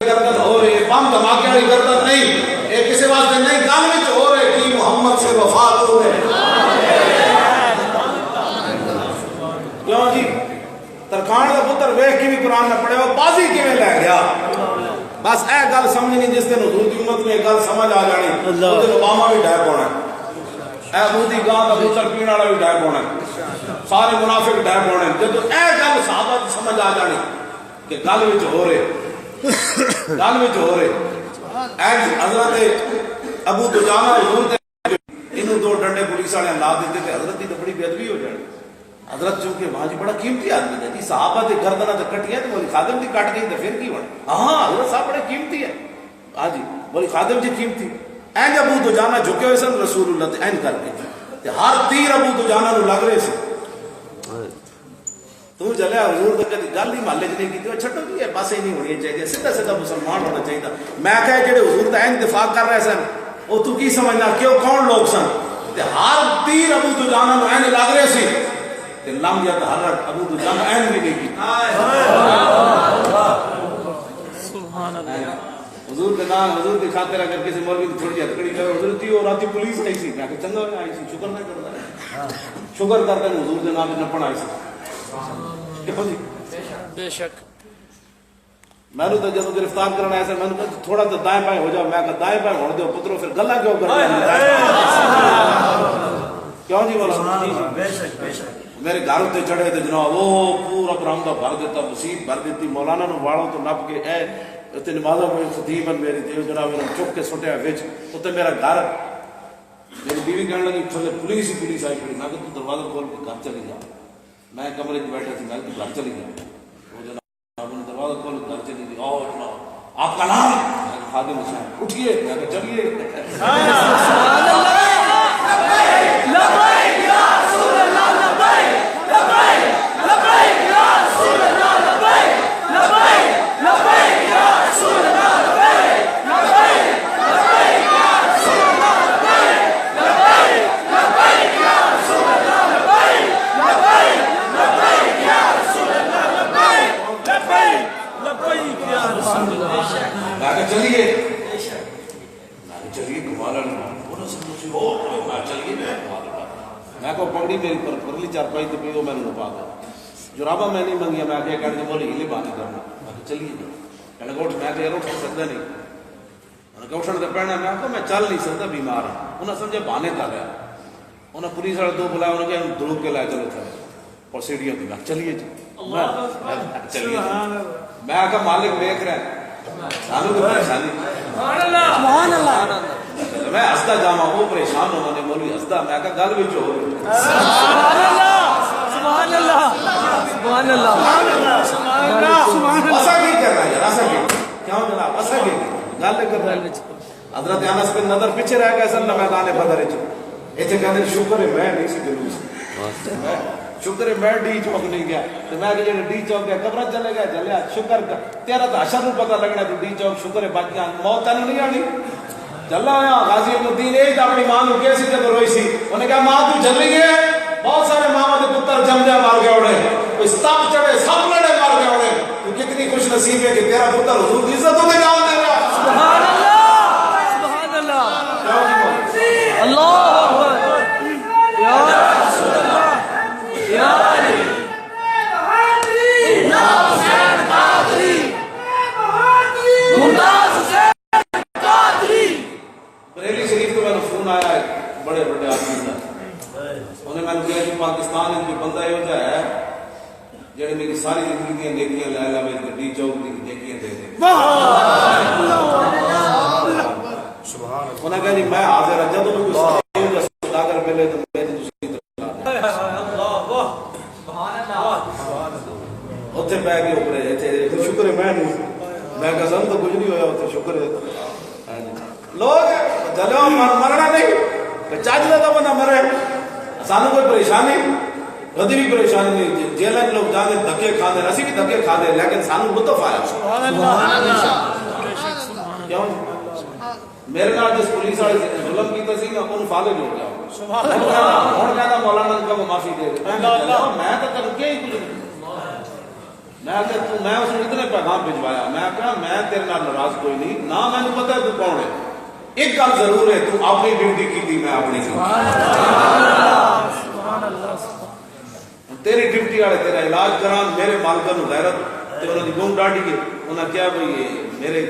گردن ہو رہی بم دھماکے والی گردن نہیں یہ کسی واسطے نہیں گل وچ ہو رہے کہ محمد سے وفا ہو رہے کیوں جی ترخان دا پتر ویکھ کے بھی قرآن نہ پڑھے وہ بازی کیویں لے گیا بس اے گل سمجھنی جس دن حضور کی امت میں گل سمجھ آ جانی اس دن اوباما بھی ڈائپ ہونا ہے اے مودی گاہ دا پتر پینے والا بھی ڈائپ ہونا ہے سارے منافق ڈائپ ہونے جب اے گل صحابہ کی سمجھ آ جانی کہ گل وچ ہو رہے گل وچ ہو رہے اے حضرت ابو دجانہ حضور دے انہوں دو ڈنڈے پولیس والے لا دیتے تے حضرت دی تو بڑی بے ادبی ہو جانی حضرت چونکہ وہاں جی بڑا قیمتی آدمی ہے صحابہ تے گردنہ تے کٹیاں تے بولی خادم دی کٹ گئی تے پھر کی ہونا ہاں حضرت صاحب بڑے قیمتی ہے ہاں جی بولی خادم جی قیمتی این ابو دجانہ جھکے ہوئے سن رسول اللہ تے این کر کے تے ہر تیر ابو دجانہ نو لگ رہے سے تو چلے حضور تو کدی گل ہی محلے چ نہیں کی وہ چھٹو کی ہے بس ہی نہیں ہونی چاہیے سیدھا سیدھا مسلمان ہونا چاہیے میں کہ جڑے حضور تے این دفاع کر رہے سن وہ تو کی سمجھنا کیوں کون لوگ سن تے ہر تیر ابو دجانہ نو این لگ رہے سی تے لم یا حضرت ابو دجانہ این بھی نہیں کی سبحان اللہ حضور کے نام حضور کی خاطر اگر کسی مولوی کی تھوڑی ہتکڑی کرے حضور تھی اور راتی پولیس نہیں سی میں کہ چنگا ہویا آئی سی شکر نہیں کرتا شکر کرتے ہیں حضور کے نام پہ نپن آئی سی دیکھو جی بے شک میں نے تو جب گرفتار کرنا ایسا میں نے کہا تھوڑا تو دائیں بائیں ہو جاؤ میں کہا دائیں بائیں ہونے دو پتروں پھر گلہ کیوں کرنا کیوں جی بولا میرے گھر تے چڑھے تھے جناب وہ پورا برآمدہ بھر دیتا مسیح بھر دیتی مولانا نو واڑوں تو نپ کے اے تے نمازوں کو خطیبن میری تھی جناب انہوں چک کے سٹیا وچ تے میرا گھر میری بیوی کہنے لگی تھلے پولیس ہی پولیس آئی پڑی میں کہ تو دروازہ کھول کے گھر چلی جا میں کمرے میں بیٹھا تھی میں کہ گھر چلی جا وہ جناب نے دروازہ کھول کے گھر چلی گئی آؤ جناب آپ کا نام خادم حسین اٹھیے میں کہ چلیے سبحان اللہ لبیک یا رسول اللہ لبیک لبیک لبیک یا رسول اللہ لبیک لبیک لبیک یا رسول اللہ لبیک لبیک لبیک یا رسول اللہ لبیک لبیک لبیک یا رسول اللہ لبیک لبیک لبیک یا رسول اللہ لبیک لبیک لبیک یا رسول اللہ میں کہ چلیے چلیے کمالا چلیے میں کو پگڑی میری پر پرلی چارپائی تو پیو میں نے پا دیا جرابہ میں نہیں منگیا میں آگے کہنے بولی ہلی بانے کرنا میں چلیے کہنے کو میں کہ اٹھ سکتا نہیں انہوں نے اٹھنے پڑھنا میں چل نہیں سکتا بیمار ہوں انہیں سمجھے بانے کا لیا انہیں پولیس والے دو بلایا انہوں نے کہا دروگ کے لائے چلو چلے اور سیڑھیاں دی میں چلیے جی چلیے میں آگا مالک دیکھ رہے ہیں سانو کو پریشانی سبحان اللہ میں ہستا جاما وہ پریشان ہونا نے مولوی ہستا میں کہا گل بھی جو سبحان اللہ سبحان اللہ سبحان اللہ سبحان اللہ ایسا کی کر رہا ہے یار ایسا کی کیوں جناب ایسا کی گل کر رہا ہے حضرت انس بن نضر پیچھے رہ گئے سن میدان بدر وچ ایتھے کہندے شکر ہے میں نہیں سی جلوس شکر ہے میں ڈی چوک نہیں گیا تو میں کہ ڈی چوک گیا قبر چلے گیا چلیا شکر کا تیرا تو حشر نو پتہ لگنا تو ڈی چوک شکر ہے بچ گیا موت تن نہیں آنی چلا آیا غازی الدین ایک اپنی ماں نو کیسی جب روئی سی انہوں نے کہا ماں تو جلی گئے بہت سارے ماما دے پتر جم جا مار گئے اڑے کوئی سب چڑھے سب لڑے مار گئے اڑے تو کتنی خوش نصیب ہے کہ تیرا پتر حضور کی عزت ہوتے جاؤ دے رہا سبحان اللہ سبحان اللہ اللہ اکبر یا رسول اللہ یا علی یا حسین قادری ممتاز حسین قادری فون آیا بڑے بڑے آدمی کا انہیں میں نے کہا کہ پاکستان میں کوئی بندہ یہ ہے جڑے میری ساری زندگی کی نیکیاں لے لا میں گڈی چوک دی نیکیاں دے دے انہیں کہا جی میں حاضر ہوں جب کوئی سوداگر ملے تو میں تسی اتنے پہ گئے اوپر شکر ہے میں نہیں میں کہا سن تو کچھ نہیں ہویا اتنے شکر ہے لوگ جلو مرنا نہیں چاچ لگا بنا مرے سانو کوئی پریشانی کدی بھی پریشانی نہیں جیل میں لوگ جانے دھکے کھانے اسی بھی دھکے کھانے لیکن سانو لطف آیا کیوں میرے نال جس پولیس والے ظلم کیتا سی نا ان فالج ہو گیا ہن کہنا مولانا کا معافی دے دے میں تو کر کے ہی کچھ میں اس نے اتنے پیغام بھجوایا میں کہا میں تیرے نال ناراض کوئی نہیں نہ میں نے پتہ ہے تو کون ہے ایک گل ضرور ہے تو اپنی ڈیوٹی کی تھی میں اپنی کی تیری ڈیوٹی والے تیرا علاج کران میرے مالکاں نو غیرت تے انہاں دی گم ڈاڈی ہے انہاں کیا بھئی میرے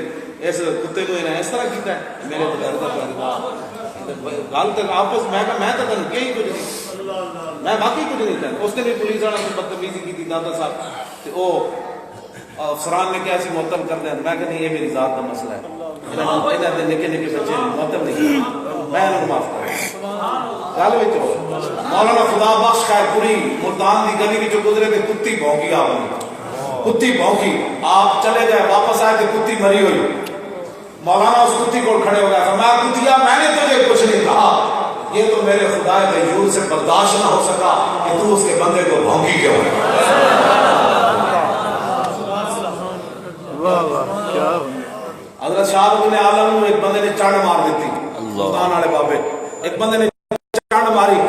اس کتے کو انہیں اس طرح کیتا ہے میرے تو غیرت ہے گل تک آپس میں کہا میں تو تنوں کہیں کچھ نہیں میں باقی کچھ نہیں کہنا اس نے بھی پولیس والا سے بدتمیزی کی تھی دادا صاحب تے او افسران نے کیا ایسی معطل کر دیا میں کہ نہیں یہ میری ذات کا مسئلہ ہے انہاں دے نکے نکے بچے معطل نہیں میں انہوں معاف کروں گل وچ مولانا خدا بخش خیر پوری ملتان دی گلی وچ گزرے تے کتی بھونکی آپ نے کتی بھونکی آپ چلے گئے واپس آئے تے کتی مری ہوئی مولانا اس کتی کو کھڑے ہو گیا فرمایا کتیا میں نے تجھے کچھ نہیں کہا یہ تو میرے خدا غیور سے برداشت نہ ہو سکا کہ تو اس کے بندے کو بھونکی کیوں ہے حضرت شاہ رخ نے عالم ایک بندے نے چاڑ مار دیتی سلطان والے بابے ایک بندے نے چاڑ ماری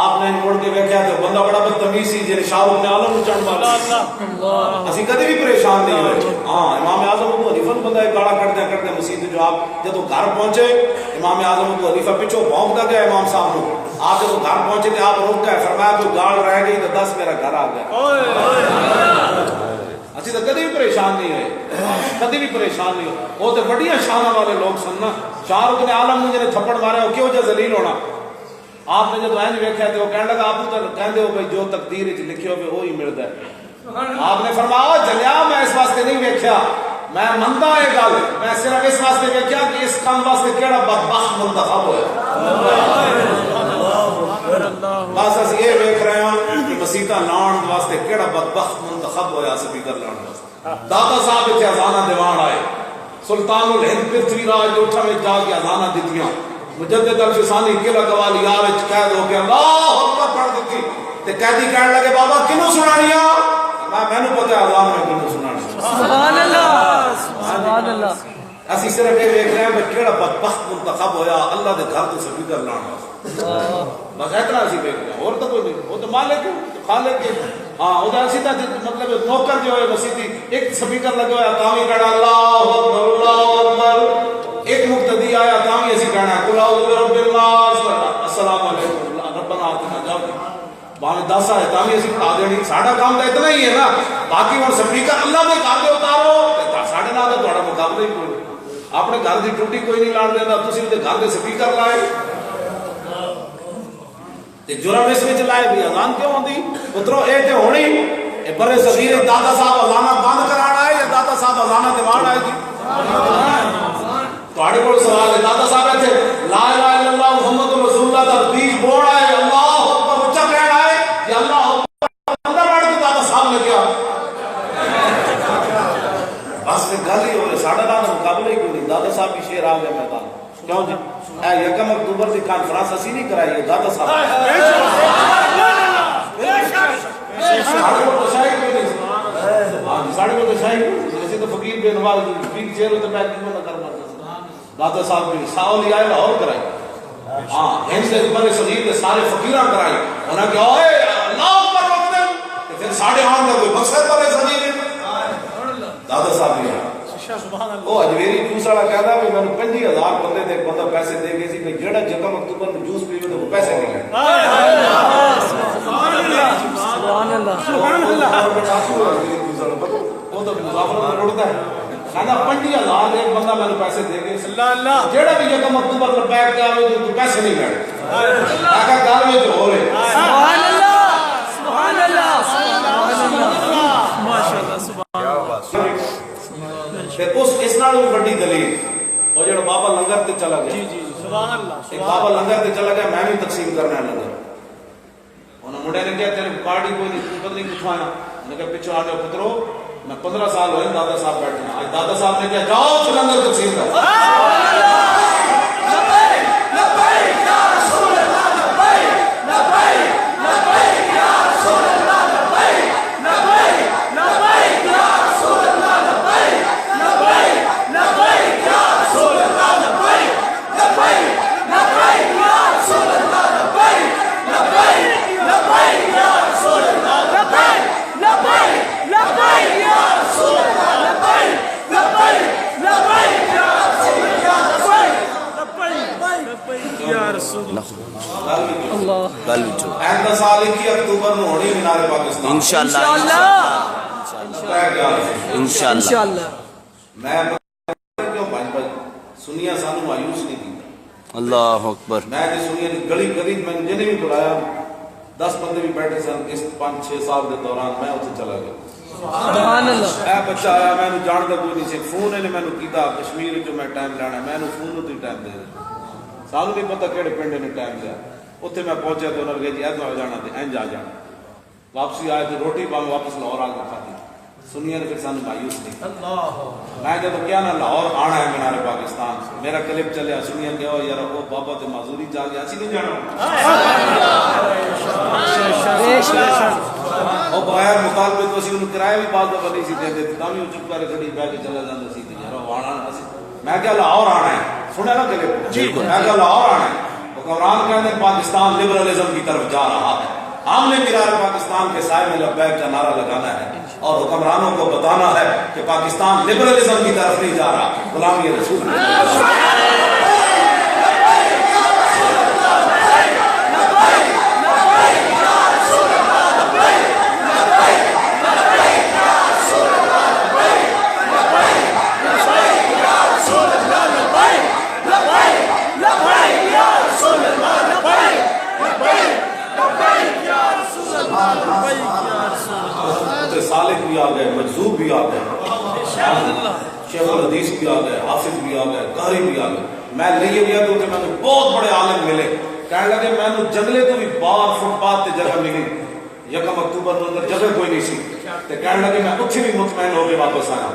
آپ نے مڑ کے دیکھا تو بندہ بڑا بدتمیز سی جی شاہ رخ نے عالم چاڑ ماری اسی کدی بھی پریشان نہیں ہوئے ہاں امام اعظم ابو حنیفہ بندہ گاڑا کرتے مسجد جو آپ جب گھر پہنچے امام اعظم ابو حنیفہ پیچھے بھونکتا گیا امام صاحب کو آپ جب گھر پہنچے تو آپ روک گئے فرمایا کوئی گاڑ رہ گئی تو 10 میرا گھر آ گیا اسی تو کدی بھی پریشان نہیں ہوئے کدی بھی پریشان نہیں ہوئے وہ تو بڑیاں شانہ والے لوگ سننا شاہ رخ نے عالم نے جنہیں تھپڑ مارے وہ کیوں جا ذلیل ہونا آپ نے جب اینج ویکھیا تے وہ کہنے لگا آپ تو کہندے ہو بھائی جو تقدیر وچ لکھیا ہوے وہی ملدا ہے آپ نے فرمایا جلیا میں اس واسطے نہیں ویکھیا میں مندا یہ گل میں صرف اس واسطے ویکھیا کہ اس کام واسطے کیڑا بدبخت منتخب ہویا بس اس یہ ویکھ رہے ہوں کہ مسیطہ لان واسطے کیڑا بدبخت منتخب ہویا سپیکر لان واسطے دادا صاحب اتنے اذانہ دیوان آئے سلطان الہند پرتھوی راج جوٹھا میں جا کے اذانہ دیتیاں مجدد الفسانی قلعہ گوالیار وچ قید ہو کے اللہ اکبر پڑھ دیتی تے قیدی کہنے لگے بابا کینوں سنانیا مینوں پتہ ہے اذان میں کینوں سنانی سبحان اللہ سبحان اللہ اسی صرف یہ دیکھ رہے ہیں کہ کیڑا بدبخت منتخب ہویا اللہ دے گھر تو سپیکر لانا بس اتنا اسی دیکھ رہے ہیں اور تو کوئی نہیں وہ تو مالک خالق ہاں وہ سیدھا مطلب نوکر جو ہے وہ سیدھی ایک سپیکر لگے ہوا تاوی کہنا اللہ اکبر ایک مقتدی آیا تاوی اسی کہنا قل اعوذ برب الناس السلام علیکم ربنا آتنا جاؤ بانے 10 آئے تاوی اسی پڑھا دینی ساڑھا کام تو اتنا ہی ہے نا باقی وہ سپیکر اللہ میں کام اتارو ساڑھے نہ تو تھوڑا مقابلہ ہی کوئی اپنے گھر کی ٹوٹی کوئی نہیں لاڑ دینا تسی تے گھر دے سپیکر لائے تے جرم اس وچ لائے بھی اذان کیوں ہوندی پترو اے تے ہونی اے برے صغیر دادا صاحب اذانہ بند کرانا ہے یا دادا صاحب اذانہ دیوان آئے جی تواڈے کول سوال ہے دادا صاحب تے لا الہ الا اللہ محمد رسول اللہ دا بیج بوڑ ہے اللہ اکبر اونچا کہنا ہے یا اللہ اکبر اندر وڑ کے دادا صاحب نے کیا بس گل ہی ہو ساڑھا نہ مقابلہ ہی کوئی نہیں دادا صاحب بھی شیر آ گئے میدان کیوں جی اے 1 اکتوبر کی کانفرنس اسی نہیں کرائی ہے دادا صاحب ساڑھے کو تو شاہی کوئی نہیں ساڑھے کو تو شاہی ایسے تو فقیر بے نواز فقیر شیر ہوتے بیٹھ کیوں نہ کرنا دادا صاحب بھی ساولی آئے لاہور کرائی ہاں ہند سے بڑے صغیر کے سارے فقیران کرائی انہاں کہ اوئے اللہ اکبر وقت پھر ساڑھے آن کا کوئی مقصد بڑے صغیر دادا صاحب بھی وہ اجمیری جوس والا کہتا ہے میں 50,000 بندے دے بندہ پیسے دے گئے سی کہ جڑا 1 اکتوبر میں جوس پیو تو وہ پیسے نہیں لے سبحان اللہ سبحان اللہ وہ تو مسافروں میں اڑتا ہے کہنا 50,000 ایک بندہ میں نے پیسے دے گئے اللہ اللہ جیڑا بھی یکم اکتوبر پر بیٹھ کے آوے تو پیسے نہیں گئے آقا گھر میں جو ہو رہے سبحان اللہ سبحان اللہ سبحان اللہ ماشاءاللہ سبحان پھر اس نال بھی بڑی دلیل اور جڑا بابا لنگر تے چلا گیا جی سبحان اللہ ایک بابا لنگر تے چلا گیا میں بھی تقسیم کرنا ہے لنگر انہوں نے مڑے نے کہا تیرے پارٹی کوئی نہیں پتہ نہیں کچھ آنا انہوں نے کہا پیچھے آ جاؤ پترو میں 15 سال ہوئے دادا صاحب بیٹھے ہیں آج دادا صاحب نے کہا جاؤ چھ لنگر تقسیم کر گل وچوں آئندہ سال 21 اکتوبر نو ہونی مینار پاکستان انشاءاللہ انشاءاللہ میں کیوں بھائی سنیا سانو مایوس نہیں کیتا اللہ اکبر میں نے سنیا دی گلی گلی میں جنے بھی بلایا 10 بندے بھی بیٹھے سن اس 5-6 سال دے دوران میں اتنے چلا گیا سبحان اللہ اے بچہ آیا میں نے جاندا کوئی نہیں سی فون نے میں نے کیتا کشمیر جو میں ٹائم لینا میں نے فون تے ٹائم دے سانو نہیں پتہ کیڑے پنڈ نے ٹائم لیا اتنے میں پہنچا تو انہوں نے کہا جی ایسا ہو جانا تھا اینج آ جانا واپسی آئے تو روٹی پاؤں واپس لاہور آ کر کھاتی سنیا نے پھر سانو مایوس نہیں کیا میں کہتا کیا نہ لاہور آنا ہے مینار پاکستان میرا کلپ چلیا سنیا کہ او یار وہ بابا تے معذوری چاہ گیا اسی نہیں جانا او بغیر مطالبے تو اسی انہوں کرایہ بھی بعد دفعہ نہیں سی دے دیتے تاں بھی وہ چپ کر گڈی بیٹھ کے چلا جاتا سی تے یار وہ آنا اسی میں کہا لاہور آنا ہے سنیا نا کلپ میں کہا لاہور آنا ہے حکمران کہتے ہیں پاکستان لبرلزم کی طرف جا رہا ہے ہم نے مینار پاکستان کے سائے میں لبیک کا نعرہ لگانا ہے اور حکمرانوں کو بتانا ہے کہ پاکستان لبرلزم کی طرف نہیں جا رہا غلامی رسول سالک بھی آ گئے مجذوب بھی آ گئے شیخ الحدیث بھی آ گئے حافظ بھی آ گئے قاری بھی آ گئے میں لیے گیا تو میں بہت بڑے عالم ملے کہنے لگے میں نے جنگلے تو بھی بار فٹ پاتھ تے جگہ ملی 1 اکتوبر کو اندر جگہ کوئی نہیں سی تے کہنے لگے میں اتھے بھی مطمئن ہو کے واپس آیا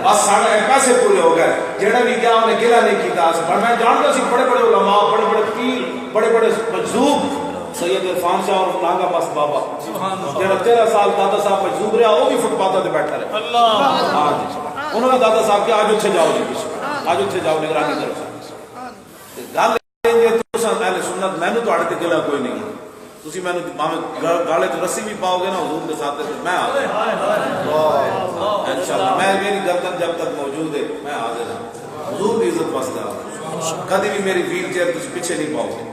بس ساڑھے پیسے پورے ہو گئے جڑا بھی کیا انہیں گلا نہیں کیتا پر میں جانتا سی بڑے بڑے علماء بڑے بڑے پیر بڑے بڑے مجذوب سید عرفان شاہ اور لانگا پاس بابا جڑا 13 سال دادا صاحب مجذوب رہا وہ بھی فٹ پاتھ تے بیٹھا رہا اللہ انہوں نے دادا صاحب کہ آج اتھے جاؤ جی آج اتھے جاؤ نگرانی کرو گل اہل سنت میں نے تو تے گلا کوئی نہیں تسی میں نے گالے تو رسی بھی پاؤ گے نا حضور کے ساتھ میں آ گیا انشاءاللہ میں میری گردن جب تک موجود ہے میں حاضر ہوں حضور کی عزت واسطے کبھی بھی میری ویل چیئر تسی پیچھے نہیں پاؤ گے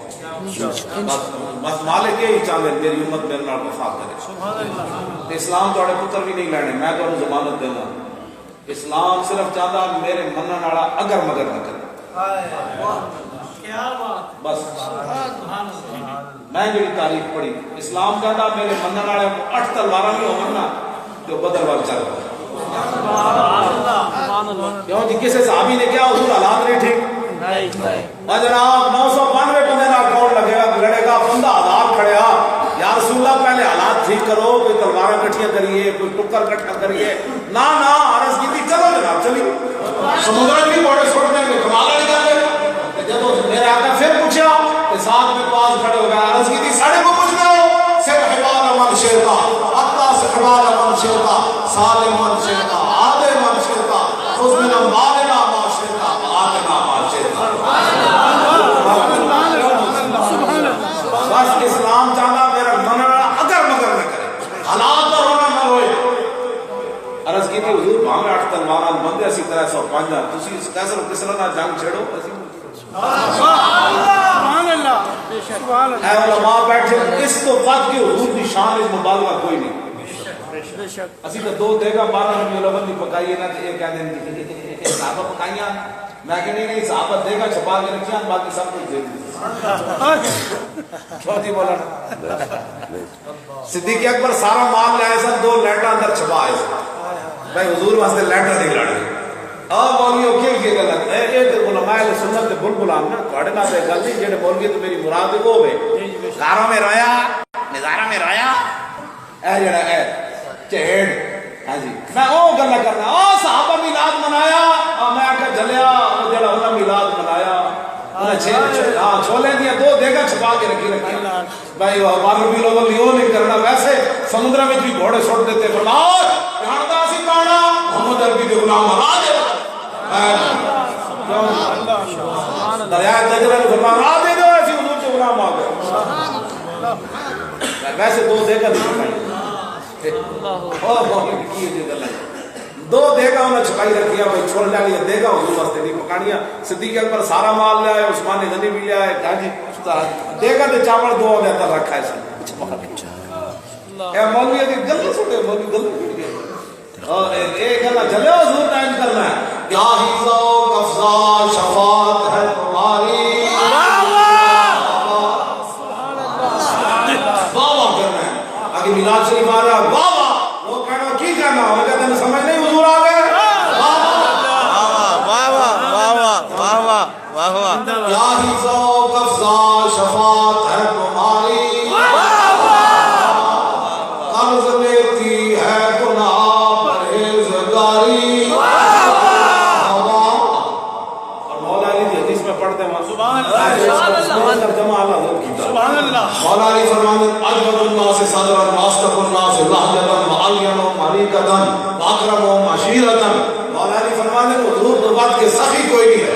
بس مالک یہی چاہتے میری امت میرے نال وفا کرے اسلام تھوڑے پتر بھی نہیں لینے میں تو ضمانت دینا اسلام صرف چاہتا میرے منن والا اگر مگر نہ کرے بس میں جڑی تاریخ پڑھی اسلام کہتا میرے منن والے 8 تلواراں بھی ہون نا جو بدر وال چل کیوں جی کسی صحابی نے کیا حضور حالات نہیں ٹھیک جناب 992 بندے نہ کون لگے گا لڑے گا بندہ 1000 کھڑیا یا رسول اللہ پہلے حالات ٹھیک کرو کوئی تلواریں کٹھیاں کریے کوئی ٹکر کٹھا کریے نہ عرض کی تھی چلو جناب چلی سمندر بھی بڑے چھوڑ دیں گے کمال نہیں کرتے جب میرے آقا پھر پوچھا کہ ساتھ میں پاس کھڑے ہو گئے عرض کی تھی ساڑھے کو پوچھ گئے صرف حبال من شیرتا حتی سے حبال من شیرتا سالم من شیرتا آدھے من شیرتا خود من امبالنا من شیرتا آدھنا من شیرتا بس اسلام چاہتا میرا مننا اگر مگر نہ کرے حالات نہ رونا نہ روئے عرض کی تھی حضور ہمیں 8 تلواران بندے اسی طرح 105 تسی اس کیسے کس طرح جنگ چھیڑو سبحان اللہ سبحان اللہ اے علماء بیٹھے اس تو بعد کی حضور کی شان اس مبالغہ کوئی نہیں اسی تو دو دے گا 12 ربیع الاول دی پکائی نا تے کہندے نے صحابہ پکائیاں میں کہ نہیں صحابہ دے گا چھپا کے رکھیاں باقی سب کچھ دے دی چھوٹی مولانا صدیق اکبر سارا مال لے آئے سن 2 لیٹر اندر چھپا آئے سن بھائی حضور واسطے لیٹر نہیں لڑے مولوی اوکے گل ہے علماء سنت کے بلبل آنا تھوڑے نال تے گل نہیں جڑے مولوی تو میری مراد وہ ہوے گھروں میں رویا نظارہ میں رویا اے جڑا اے چہڑ ہاں جی میں او گل کرنا صحابہ میلاد منایا میں کہ جلیا او جڑا انہاں میلاد منایا انہاں چھولے دیا 2 دیگا چھپا کے رکھی بھائی ہمارا بھی لوگ لیو نہیں کرنا ویسے سمندر میں بھی گھوڑے چھوڑ دیتے فرماؤ جانتا سی کانا محمد عربی کے غلام مرا دے دریائے دجلہ نے فرمایا را دے دو ایسی حضور کے غلام آ گئے ویسے 2 دیگا نہیں چھپائی 2 دیگا انہیں چھپائی رکھیا بھائی چھوڑ لیا لیا دیگا حضور واسطے نہیں پکانیا صدیق اکبر سارا مال لے آئے عثمان غنی بھی لے آئے کہا جی دیگا تے چاول 2 دے اندر رکھا ہے سن چھپا رکھا اے مولوی ہے کہ گلے سوٹے مولوی گلے پھٹ گئے اور ایک گلہ چلے حضور ٹائم کرنا ہے کیا حیزہ و قفضہ شفاعت ہے تمہاری بابا کرنا ہے آگے میلاد شریف آ رہا بابا وہ کہنا کی کہنا وہ کہتے ہیں سمجھ نہیں حضور آ گئے کیا حیزہ و قفضہ شفاعت ہے تمہاری قرض لیتی ہے گناہ پرہیزگاری اور مولا علی کی حدیث میں پڑھتے ہیں سبحان اللہ مولا علی فرماتے ہیں اجود الناس صدرا واصدق الناس لہجتا وعلیا وملیکتا واکرم وعشیرتا مولا علی فرماتے ہیں حضور تو بات کے سخی کوئی نہیں ہے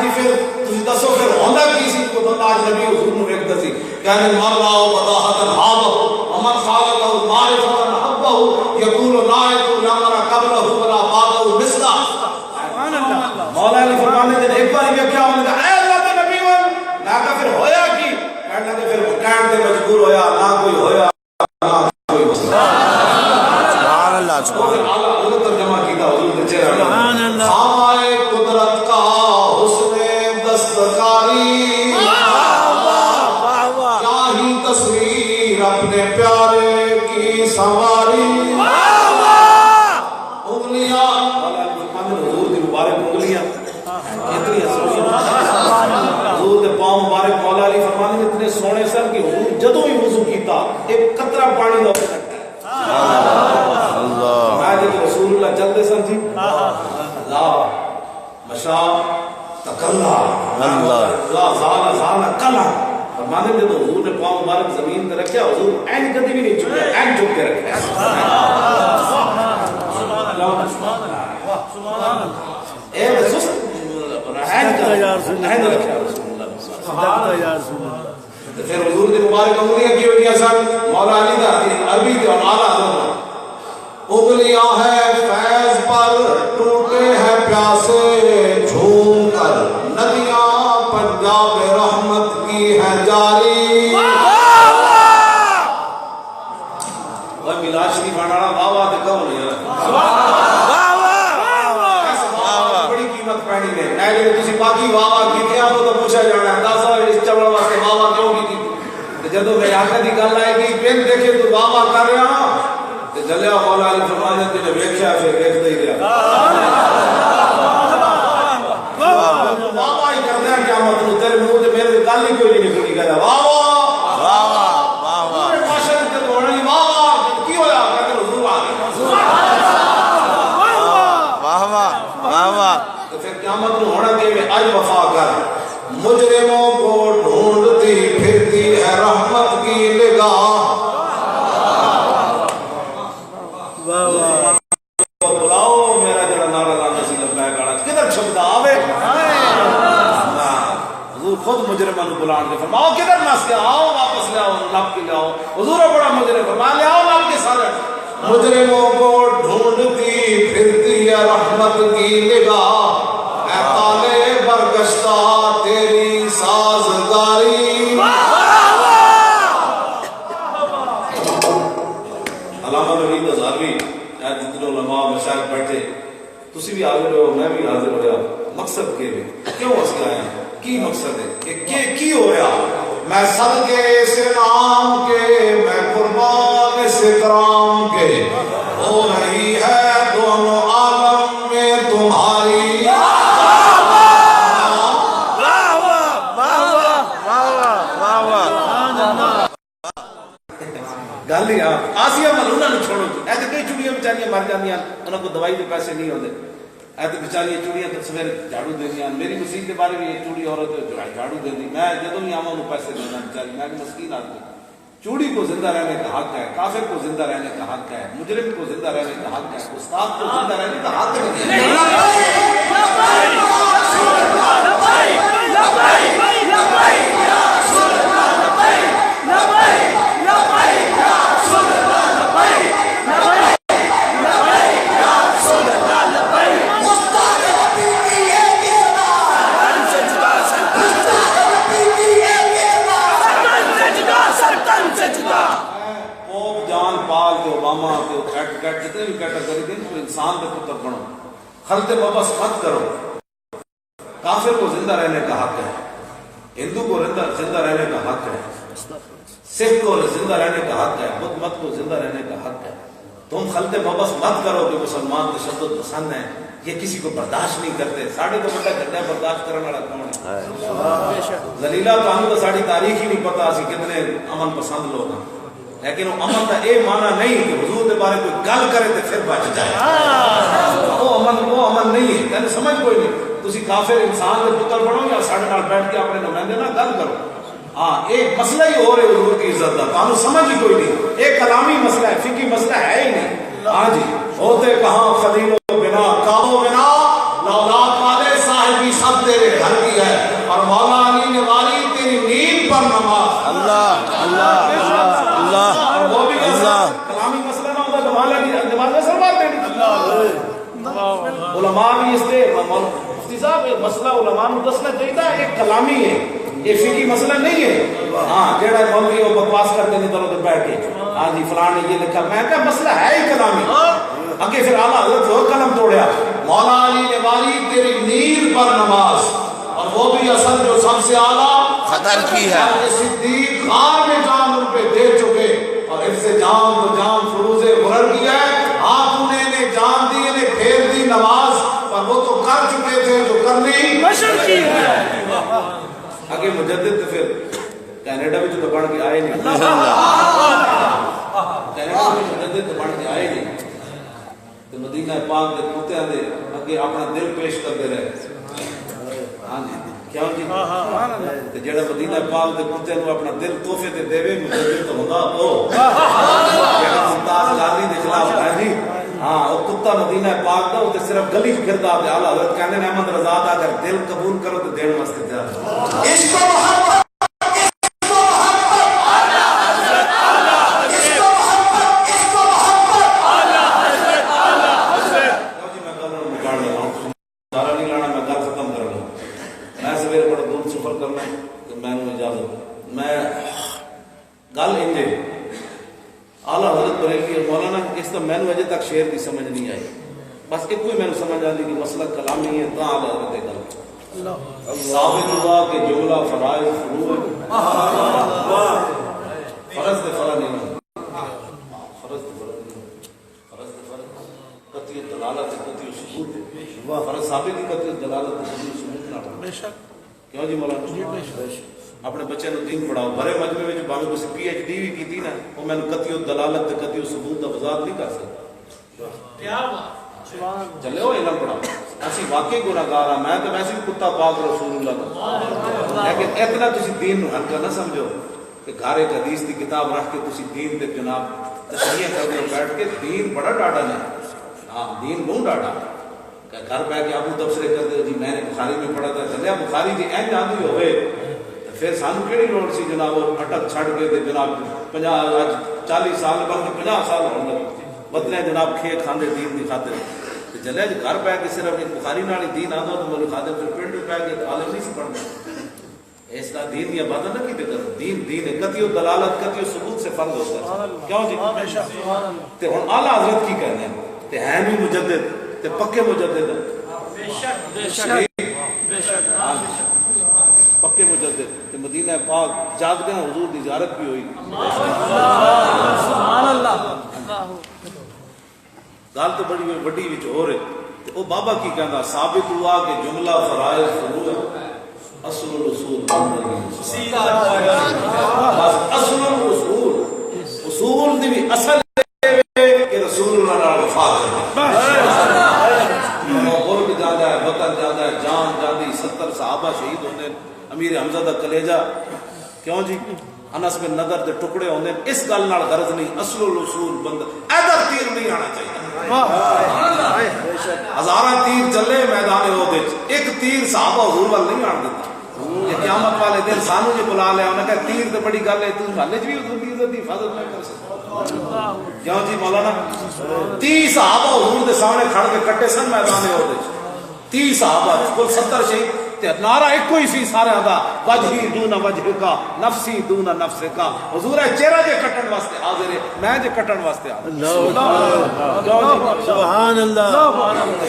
جی پھر تسی دسو پھر ہوندا کی سی کو بندہ اج نبی حضور نو ویکھدا سی کہنے مرلا و بداحت حاض ومن خالق معرفت حبه يقول لا يقول امر قبله ولا بعده مثل سبحان اللہ مولا علی فرمانے نے ایک بار یہ کیا انہوں نے کہا اے اللہ کے نبی میں کہا پھر ہویا کی کہنے لگے پھر کہنے تے مجبور ہویا نہ کوئی ہویا نہ کوئی سبحان اللہ سبحان اللہ حضور ترجمہ کیتا حضور نے چہرہ سبحان اللہ ہمائے قدرت کا دستکاری کیا ہی تصویر اپنے پیارے کی سواری انگلیاں حضور کی مبارک انگلیاں اتنی حضور کے پاؤں مبارک مولا علی فرمانے اتنے سونے سر کہ حضور جدوں ہی وضو کیتا ایک قطرہ پانی دا میں جب رسول اللہ چلتے سن جی اللہ مشاء تکلا اللہ زال کلا فرمانے میں تو حضور نے پاؤں مبارک زمین پہ رکھا حضور این کدی بھی نہیں چکے این چک کے رکھا سبحان اللہ اے سست این رکھا پھر حضور نے مبارک انگلیاں کی ہوئی سن مولا علی دا عربی تے اور اعلی حضرت انگلیاں ہے فیض پر ٹوٹے ہیں پیاسے جھوم کر ندیاں پنجاب رحمت کی ہے جاری وہ میلاد شریف آنا واہ واہ تے کہو نہیں بڑی قیمت پہنی نے اے جے تسی باقی واہ واہ کیتے آ تو پوچھا جانا اندازہ اس چوڑ واسطے واہ واہ کیوں کی جدوں میرے آقا دی گل آئے گی پن دیکھے تو واہ واہ کر رہا ہوں تے جلیا مولا علی فرمانے تے نے ویکھیا پھر ویکھدا ہی رہیا واہ واہ ہی کردا ہے قیامت نو تیرے منہ تے میرے گل ہی کوئی نہیں نکلی گیا واہ واہ واہ واہ واہ ماشاء تے ہونے واہ واہ کی ہویا کہ حضور آ گئے واہ واہ واہ تو پھر قیامت نو ہونا کہ اج وفا کر مجرموں کو ڈھونڈتی پھرتی ہے رحمت کی نگاہ بلاؤ میرا جڑا نعرہ لانا سی لبیک والا کدھر چھپدا آوے حضور خود مجرماں نو بلان دے فرماؤ کدھر نس کے آؤ واپس لے آؤ لب کے لے آؤ حضور بڑا مجرم فرما لے آؤ لب کے سارے مجرموں کو ڈھونڈتی پھرتی ہے رحمت کی نگاہ اے تالے برگشتہ تیری سازگاری تسی بھی حاضر ہو میں بھی حاضر ہویا مقصد کے لئے کیوں اس کے آیا کی مقصد ہے کہ کی ہو رہا میں صدقے سے نام کے میں قربان سے کرام کے ہو رہی ہے دونوں عالم میں تمہاری گل ہی آسیہ ملونہ نے چھوڑو ایسے کئی چوڑیاں بیچاریاں مر جاندیاں انہوں کو دوائی کے پیسے نہیں ہوتے ایسے بیچاریاں چوڑیاں تو سویرے جھاڑو دینیاں میری مسیح کے بارے میں ایک چوڑی عورت جھاڑو دے دی میں جدوں ہی آواں انہوں پیسے دینا بیچاری میں مسکین آدمی چوڑی کو زندہ رہنے کا حق ہے کافر کو زندہ رہنے کا حق ہے مجرم کو زندہ رہنے کا حق ہے استاد کو زندہ رہنے کا حق ہے جتنے بھی کیٹیگری دیں تو انسان کے پتر بنو خلط مبس مت کرو کافر کو زندہ رہنے کا حق ہے ہندو کو زندہ رہنے کا حق ہے سکھ کو زندہ رہنے کا حق ہے بدھ مت کو زندہ رہنے کا حق ہے تم خلط مبس مت کرو کہ مسلمان تشدد پسند ہیں یہ کسی کو برداشت نہیں کرتے ساڑھے تو بڑا گھنٹہ برداشت کرنے والا کون ہے ذلیلہ کانو تو ساڑھی تاریخ ہی نہیں پتا اسی کتنے امن پسند لوگ ہیں لیکن وہ امن کا اے معنی نہیں کہ حضور کے بارے کوئی گل کرے تو پھر بچ جائے وہ امن نہیں ہے تینوں سمجھ کوئی نہیں تسی کافر انسان کے پتر بنو یا ساڑھے نال بیٹھ کے اپنے نمائندے نہ گل کرو ہاں ایک مسئلہ ہی ہو رہے حضور کی عزت کا تانوں سمجھ ہی کوئی نہیں ایک کلامی مسئلہ ہے فقہی مسئلہ ہے ہی نہیں ہاں جی ہوتے کہاں خلیل و بنا کعب و بنا لولاد والے صاحبی سب تیرے گھر کی ہے اور مولا علی نے والی تیری نیند پر نماز اللہ اللہ اللہ اللہ کلامی مسئلہ نہ ہوتا تو مولا علی نماز میں سربار دینی علماء بھی اس لئے مفتی صاحب مسئلہ علماء نے دسنا چاہیے تھا ایک کلامی ہے یہ فقہی مسئلہ نہیں ہے ہاں جیڑا مولوی وہ بکواس کرتے نہیں تو بیٹھ کے ہاں جی فلاں نے یہ لکھا میں کہا مسئلہ ہے ہی کلامی اگے پھر اعلیٰ حضرت وہ قلم توڑیا مولا علی نے والی تیری نیند پر نماز اور وہ بھی اصل جو سب سے اعلیٰ خطر کی ہے صدیق غار میں جان ان پہ دے چکے اور حفظ جان تو جان فروز غرر کی ہے آپ انہیں نے جان دی انہیں پھیر دی نماز اور وہ تو کر چکے تھے جو کرنی بشر کی ہے آگے مجدد تو پھر کینیڈا بھی جو بڑھ کے آئے نہیں کینیڈا بھی مجدد تو بڑھ کے آئے نہیں تو مدینہ پاک دے کتیاں دے اگے اپنا دل پیش کرتے رہے ہاں جی کیا جی جڑا مدینہ پاک دے کتے نو اپنا دل تحفے تے دے مجدد تو ہوندا او جڑا ممتاز غازی دے خلاف ہے جی ہاں او کتا مدینہ پاک دا او تے صرف گلی پھردا تے اعلی حضرت کہندے نے احمد رضا دا اگر دل قبول کرو تے دین واسطے تیار عشق و محبت میں نے وجہ تک شعر کی سمجھ نہیں آئی بس ایک کوئی میں نے سمجھ آتی کہ مسئلہ کلامی ہے تا آلہ حضرت گل ثابت ہوا کہ جملہ فرائض فروع فرض دے فرض نہیں فرض دے فرض قطعی دلالت قطعی ثبوت فرض ثابت ہی قطعی دلالت قطعی ثبوت نہ بے شک کیوں جی مولانا اپنے بچے نو دین پڑھاؤ بڑے مجمع میں جو باویں کوئی پی ایچ ڈی بھی کیتی نا وہ میں قطعی دلالت تے قطعی ثبوت دا وضاحت نہیں کر سکتا کیا بات چلے ہو علم پڑھاؤ اسی واقعی گناہگار ہاں میں تو ویسے بھی کتا پاک رسول اللہ کا لیکن اتنا تسی دین نو ہلکا نہ سمجھو کہ گھر ایک حدیث دی کتاب رکھ کے تسی دین دے جناب تشریح کر دو بیٹھ کے دین بڑا ڈاٹا نہیں ہاں دین بہت ڈاٹا گھر پہ کے ابو تبصرے کر دے جی میں نے بخاری میں پڑھا تھا چلے بخاری جی این جاندی ہوئے پھر سانو کیڑی لوڑ سی جناب اٹک چھڑ کے جناب 40 سال بلکہ 50 سال ہونے بدلے جناب کھے کھاندے دین دی خاطر جلے گھر پہ کے صرف ایک بخاری نال دین آندا تو میرے خاطر پھر پنڈ پہ کے عالم نہیں سی پڑھنا اس کا دین یا بات نہ کی کرو دین دین ہے قطعی دلالت قطعی ثبوت سے فرض ہوتا ہے کیوں جی تے ہن اعلی حضرت کی کہنے تے ہیں بھی مجدد تے پکے مجدد پکے مجدد تے مدینہ پاک جاگدے ہیں حضور دی زیارت بھی ہوئی سبحان اللہ گل تو بڑی وڈی وچ ہو رہے تے او بابا کی کہندا ثابت ہوا کہ جملہ فرائض فروع اصل الاصول اصل الاصول اصول دی بھی اصل کہ رسول اللہ نال وفا کرنا ملک جانا ہے وطن جانا ہے جان جاندی 70 صحابہ شہید ہوندے امیر حمزہ دا کلیجہ کیوں جی انس بن نضر دے ٹکڑے ہوندے اس گل نال غرض نہیں اصل الاصول بند ادھر تیر نہیں آنا چاہیے ہزاراں تیر چلے میدان احد وچ ایک تیر صحابہ حضور وال نہیں آن دیتا یہ قیامت والے دن سانو جی بلا لیا انہوں نے کہا تیر تو بڑی گل ہے تو محلے چ بھی حضور دی عزت دی حفاظت نہ کر سکتا کیوں جی مولانا 30 صحابہ حضور دے سامنے کھڑ کے کٹے سن میدان احد وچ 30 صحابہ کل 70 شہید نعرہ ایک ہی سی سارے دا وجہی دون وجہ کا نفسی دون نفس کا حضور ہے چہرہ جے کٹن واسطے حاضر ہے میں جے کٹن واسطے حاضر سبحان اللہ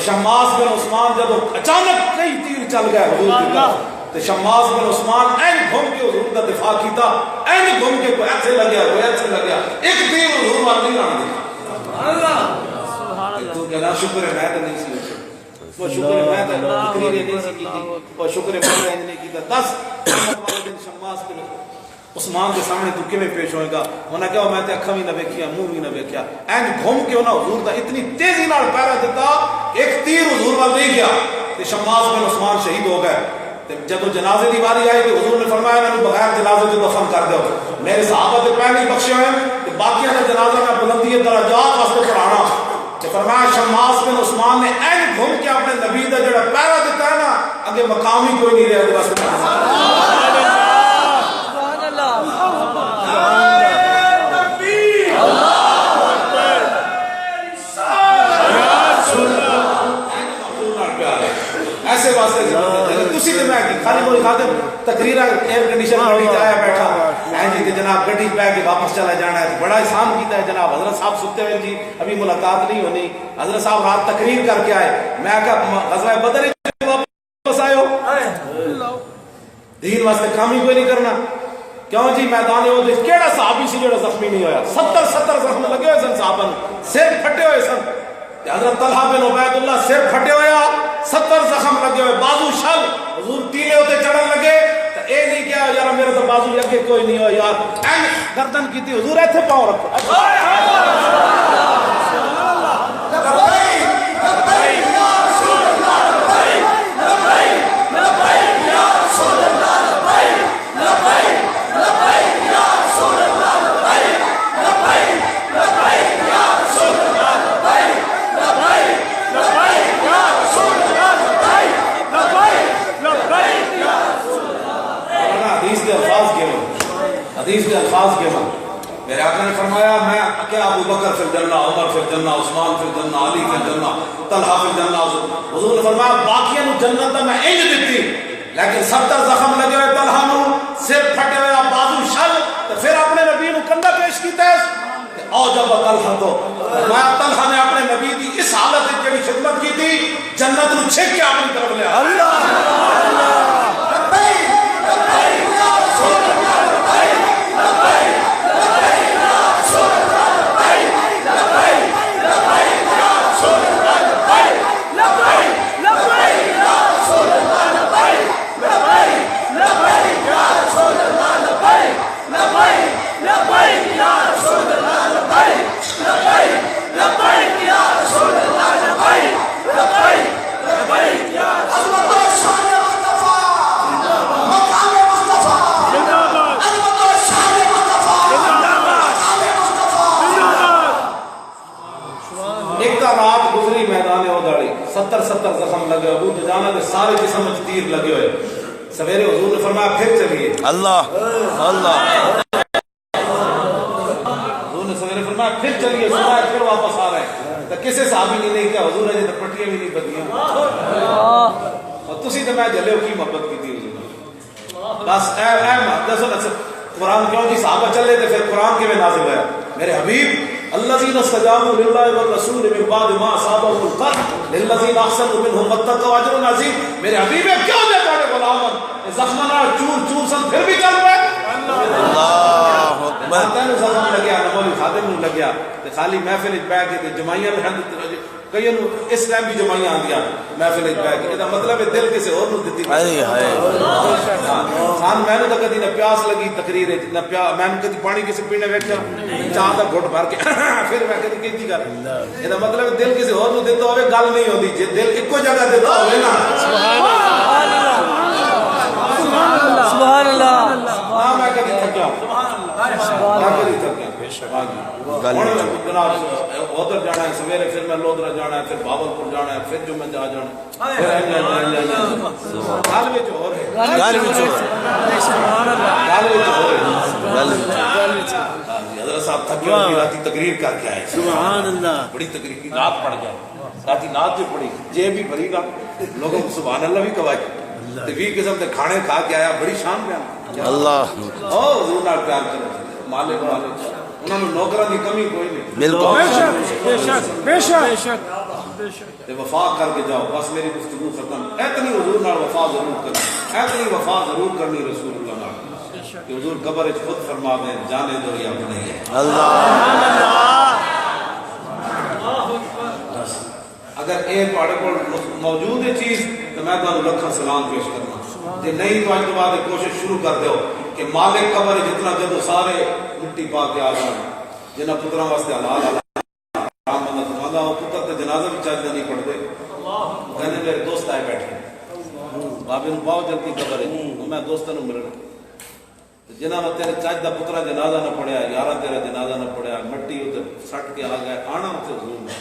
شماس بن عثمان جب اچانک کئی تیر چل گئے حضور دی طرف تے شماس بن عثمان این گھوم کے حضور دا دفاع کیتا این گھوم کے کوئی ایسے لگیا کوئی ایسے لگیا ایک تیر حضور وال نہیں آن دیا تو کہنا شکر ہے میں تو نہیں سی وہ شکر ہے میں تقریر نہیں سی کی وہ شکر ہے میں نہیں کیتا 10 والے دن شماس بن عثمان کے سامنے تو کیویں پیش ہوئے گا انہاں کہا میں تے اکھاں وی نہ ویکھیا منہ وی نہ ویکھیا این گھوم کے انہاں حضور دا اتنی تیزی نال پہرا دیتا ایک تیر حضور وال نہیں گیا تے شماس بن عثمان شہید ہو گئے جب جنازے دی باری آئی تو حضور نے فرمایا انہوں بغیر جنازے جو دفن کر دو میرے صحابہ تے پہلے بخشے ہوئے کہ باقیاں دا جنازہ میں بلندی درجات واسطے پڑھانا کہ فرمایا شماس بن عثمان نے این گھوم کے اپنے نبی دا جڑا پہرا دیتا ہے نا اگے مقام ہی کوئی نہیں رہے واسطے ایسے واسطے تسی تے میں خالی کوئی خاطر تقریر ایئر کنڈیشن گاڑی جایا بیٹھا ہیں جی کہ جناب گڈی پہ کے واپس چلا جانا ہے بڑا احسان کیتا ہے جناب حضرت صاحب ستے ہوئے جی ابھی ملاقات نہیں ہونی حضرت صاحب رات تقریر کر کے آئے میں کہا غزوہ بدر واپس آئے ہو دین واسطے کام ہی کوئی نہیں کرنا کیوں جی میدان وہ کیڑا صحابی سی جڑا زخمی نہیں ہویا 70 زخم لگے ہوئے سن صحابہ سر پھٹے ہوئے سن حضرت طلحہ بن عبید اللہ سر پھٹے ہویا 70 زخم لگے ہوئے بازو شل حضور تیلے ہوتے چڑھن لگے تو اے نہیں کیا یار میرے تو بازو اگے کوئی نہیں ہو یار این گردن کی تھی حضور ایتھے پاؤں رکھو حدیث کے الفاظ کے بعد میرے آقا نے فرمایا میں کیا ابو بکر فی الجنہ عمر فی الجنہ عثمان فی الجنہ علی فی الجنہ طلحہ فی الجنہ حضور نے فرمایا باقیاں نو جنت میں انج دتی لیکن 70 زخم لگے ہوئے طلحہ نو سر پھٹے ہوئے بازو شل تو پھر اپنے نبی نو کندھا پیش کیتا ہے او جب طلحہ تو میں طلحہ نے اپنے نبی دی اس حالت وچ جڑی خدمت کی تھی جنت نو چھک کے اپنی طرف لے اللہ ستر زخم لگے ابو دجانہ کے سارے جسم میں تیر لگے ہوئے سویرے حضور نے فرمایا پھر چلیے اللہ اللہ حضور نے سویرے فرمایا پھر چلیے صبح پھر واپس آ رہے ہیں تو کسی صحابی نے نہیں کیا حضور نے پٹیاں بھی نہیں بدلیاں اور تسی تو میں جلے کی محبت کی تھی حضور بس اے محدث قرآن کیوں جی صحابہ چلے تھے پھر قرآن کے میں نازل ہوا میرے حبیب الذين استجابوا لله والرسول من بعد ما اصابهم القرح للذين احسنوا منهم واتقوا اجر عظيم. میرے حبیب کیوں دے تھوڑے غلامن زخم نہ چور چور سن پھر بھی چل پے. اللہ اکبر. تینوں زخم لگیا نہ مولوی خادم نوں لگیا تے خالی محفل وچ بیٹھ کے تے جمائیاں رہن کئی نوں اس ٹائم بھی جمائیاں آندیاں محفل وچ بیٹھ کے. ادا مطلب ہے دل کسے اور نوں دتی. ہائے ہائے. خان میں نے کدی نہ پیاس لگی تقریر نہ میں نے کدی پانی کسی پینے ویکھیا چاہ دا گھٹ بھر کے پھر میں کدی کیتی گل. ادا مطلب ہے دل کسے اور نوں دتا ہوے گل نہیں ہوندی. جے دل اکو جگہ دتا ہوے نا سبحان اللہ. ہاں میں کدی تھکیا میں کدی تھکیا. جناب ادھر جانا ہے سویرے پھر میں لودرا جانا ہے پھر بھاولپور جانا ہے پھر جو میں جا جانا ہے گل وچ ہور گل وچ حضرت صاحب تھکے ہوئے رات تقریر کر کے آئے. سبحان اللہ. بڑی تقریر کی رات پڑ گیا رات نعت بھی پڑھی جے بھی بھری گا لوگوں کو سبحان اللہ بھی کوائی تے 20 قسم دے کھانے کھا کے آیا. بڑی شان بیان اللہ او حضور نال پیار کرو مالک مالک انہاں نوں نوکراں دی کمی کوئی نہیں. بالکل بے شک تے وفا کر کے جاؤ. بس میری گفتگو ختم. اتنی حضور نال وفا ضرور کرنی اتنی وفا ضرور کرنی رسول اللہ نال کہ حضور قبر وچ خود فرما دیں جانے دو یا نہیں ہے. اللہ. اگر اے تواڈے کول موجود ہے چیز تو میں تانوں لکھاں سلام پیش کرنا. جے نہیں تو اج تو بعد کوشش شروع کر دیو کہ مالک قبر جتنا جدو سارے مٹی پا کے آ جان جنہاں پتراں واسطے حلال حرام بندہ فرماتا وہ پتر تے جنازہ بھی چاہتے نہیں پڑھتے. کہنے میرے دوست آئے بیٹھے بابے نوں پاؤ جلدی قبر ہے میں دوستاں نوں ملنا جنہاں نے تیرے چاچ دا پترا جنازہ نہ پڑھیا یارا تیرا جنازہ نہ پڑھیا مٹی ادھر سٹ کے آ گئے آنا اتنے حضور نے.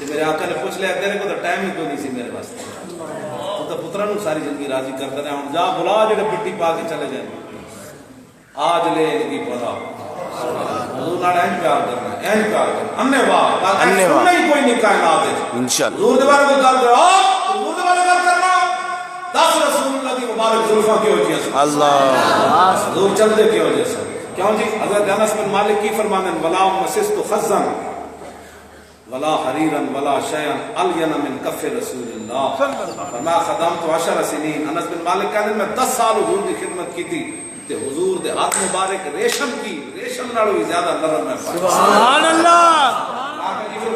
میرے آقا نے پوچھ لیا تیرے کو تو ٹائم ہی کوئی نہیں سی میرے واسطے تو پترا نوں ساری زندگی راضی کرتا رہا. ہوں جا بلا جڑے مٹی پا کے چلے جائیں آج لے ان کی پتا حضور نال این پیار کرنا این پیار کرنا انے واہ نہیں کوئی نہیں کائنات وچ انشاءاللہ. حضور دے بارے کوئی گل کرو حضور دے بارے گل کرنا دس رسول اللہ کی مبارک زلفاں کیوں جی اللہ. حضور چلتے کیوں جیسا کیوں جی. حضرت انس بن مالک کی فرمانے ولا مسست خزن ولا حریرا ولا شیئا الین من کف رسول اللہ فرمایا خدمت 10 سنین. انس بن مالک کہتے میں 10 سال حضور کی خدمت کی تھی تے حضور دے ہاتھ مبارک ریشم نالوں بھی زیادہ نرم ہے. سبحان اللہ.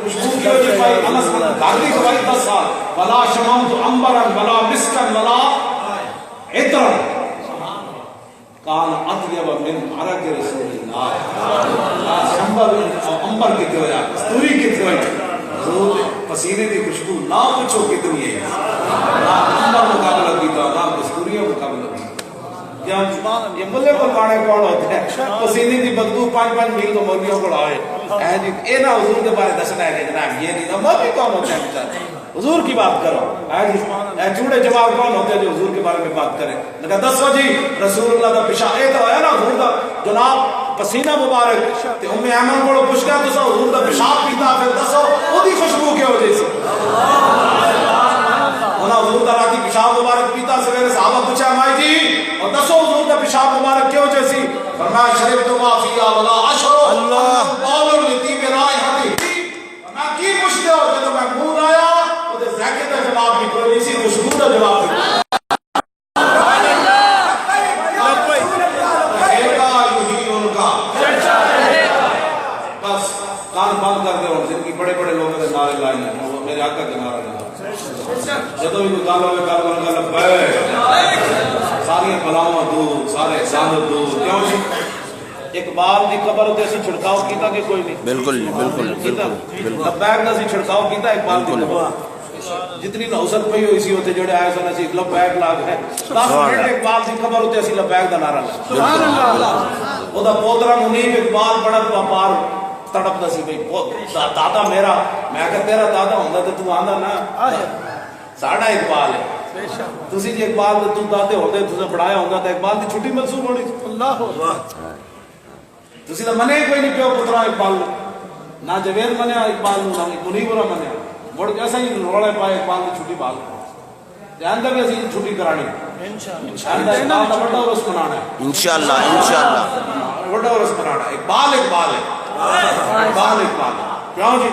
خوشبو کی وجہ سے انس بن داغی گواہی 10 سال ولا شممت عنبرا ولا مسکا ولا عطرا کان اطیب من عرق رسول اللہ. عنبر کتنے ہویا کستوری کتنے ہوئی حضور پسینے دی خوشبو نہ پوچھو کتنی ہے نہ عنبر مقابلہ کیتا نہ کستوریوں مقابلہ کیتا. یہ ملے کو گانے کون ہوتے ہیں پسینے دی بدبو 5 میل کو مولویوں کو آئے اے نہ حضور کے بارے دسنا ہے کہ جناب یہ نہیں نہ مولوی کون ہوتے ہیں بیچارے حضور کی بات کرو. اے چوڑے جواب کون ہوتے ہیں جو حضور کے بارے میں بات کریں. نے کہا دسو جی رسول اللہ دا پیشاب اے تو ہے نا حضور دا جناب پسینہ مبارک تے ام ایمن کو پوچھ گیا تو حضور دا پیشاب پیتا پھر دسو اودی خوشبو کیوں ہو جیسی انہاں حضور دا راتی پیشاب مبارک پیتا. سویرے صحابہ پوچھا مائی جی اور دسو حضور دا پیشاب مبارک کیوں جیسی فرمایا شربت ما فیھا ولا اشرب اللہ. قول اليتیم رائحتی میں کی پوچھتے ہو جب میں منہ آیا تو ذائقے کا جواب بھی کوئی نہیں سی خوشبو کا جواب بھی بس کان بند کر دے جن کی بڑے بڑے لوگوں نے نعرے لائے ہیں میرے آقا کے نعرے لائے جدو بھی کوئی گل ہوئے گل ساری بلاواں دور سارے سامر دور. کیوں جی اقبال دی قبر تے اسی چھڑکاؤ کیتا کہ کوئی نہیں. بالکل بالکل بالکل لبیک دا اسی چھڑکاؤ کیتا اقبال دی قبر جتنی نوسط پئی ہوئی سی اوتے جڑے آئے سن اسی لبیک لا کے 10 منٹ اقبال دی قبر تے اسی لبیک دا نعرہ لایا. سبحان اللہ. او دا پوترا منیب اقبال بڑا پار تڑپدا سی بھئی دادا میرا میں کہ تیرا دادا ہوندا تے تو آندا نا ساڈا اقبال ہے تسی جی اقبال تو دادے ہوندے تسیں پڑھایا ہوندا تے اقبال دی چھٹی منسوخ ہونی. اللہ اکبر. تسی تے منے کوئی نہیں پیو پترا اقبال نہ جوید منیا اقبال نہ منیب ورا منیا مڑ کیسا ہی روڑے پائے اقبال کی چھٹی بال دھیان دے اسی چھٹی کرانی انشاءاللہ بڑا ورس منانا ہے انشاءاللہ بڑا ورس منانا. اقبال ہے اقبال کیوں جی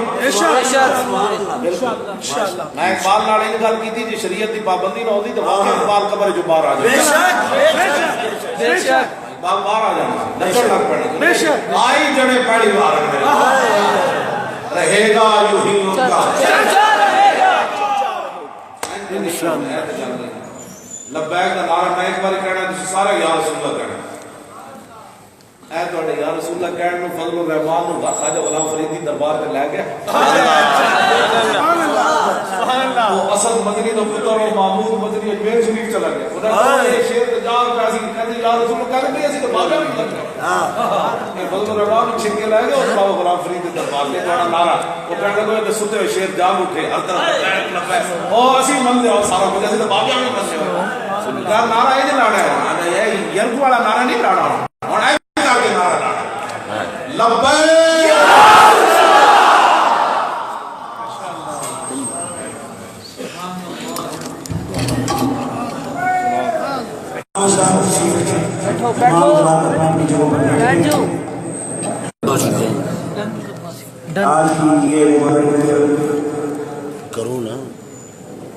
میں اقبال نال یہ گل کی جی شریعت کی پابندی نہ ہوتی تو واقعی اقبال قبر جو باہر آ جائے اقبال باہر آ جانا نچن لگ پڑے آئی جڑے پہلی بار رہے گا یوں ہی ان کا لبیک کا نعرہ میں ایک بار کہنا تسی سارے یا رسول اللہ کہنا اے تواڈے یا رسول اللہ کہن نو فضل الرحمان نو خواجہ غلام فریدی دربار تے لے گیا سبحان اللہ وہ اسد مدنی دا پتر اور محمود مدنی اجمیر شریف چلا گیا انہاں نے یہ شعر تے جا کے اسی کہندے یا رسول اللہ کہندے اسی تے بابا نہیں لگ گیا ہاں فضل الرحمان نو چھک کے لے گیا اور بابا غلام فرید دے دربار تے تواڈا نعرہ وہ کہندے کوئی تے ستے ہوئے شعر جاگ اٹھے ہر طرف لبیک او اسی من لے اور سارا کچھ اسی تے بابا نہیں کرتے کہا نعرہ یہ لانا ہے یہ یرغ والا نعرہ نہیں لانا ہن آج کی یہ کرو نا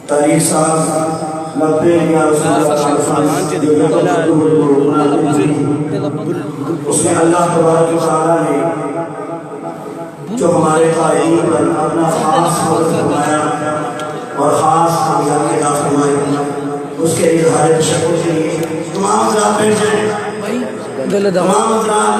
تاریخ سال لبے یا رسول اللہ اس میں اللہ تبارک و تعالیٰ نے جو ہمارے قائدین پر اپنا خاص فضل فرمایا اور خاص کامیابی عطا فرمائی اس کے اظہار تشکر کے لیے تمام حضرات بیٹھ جائیں تمام حضرات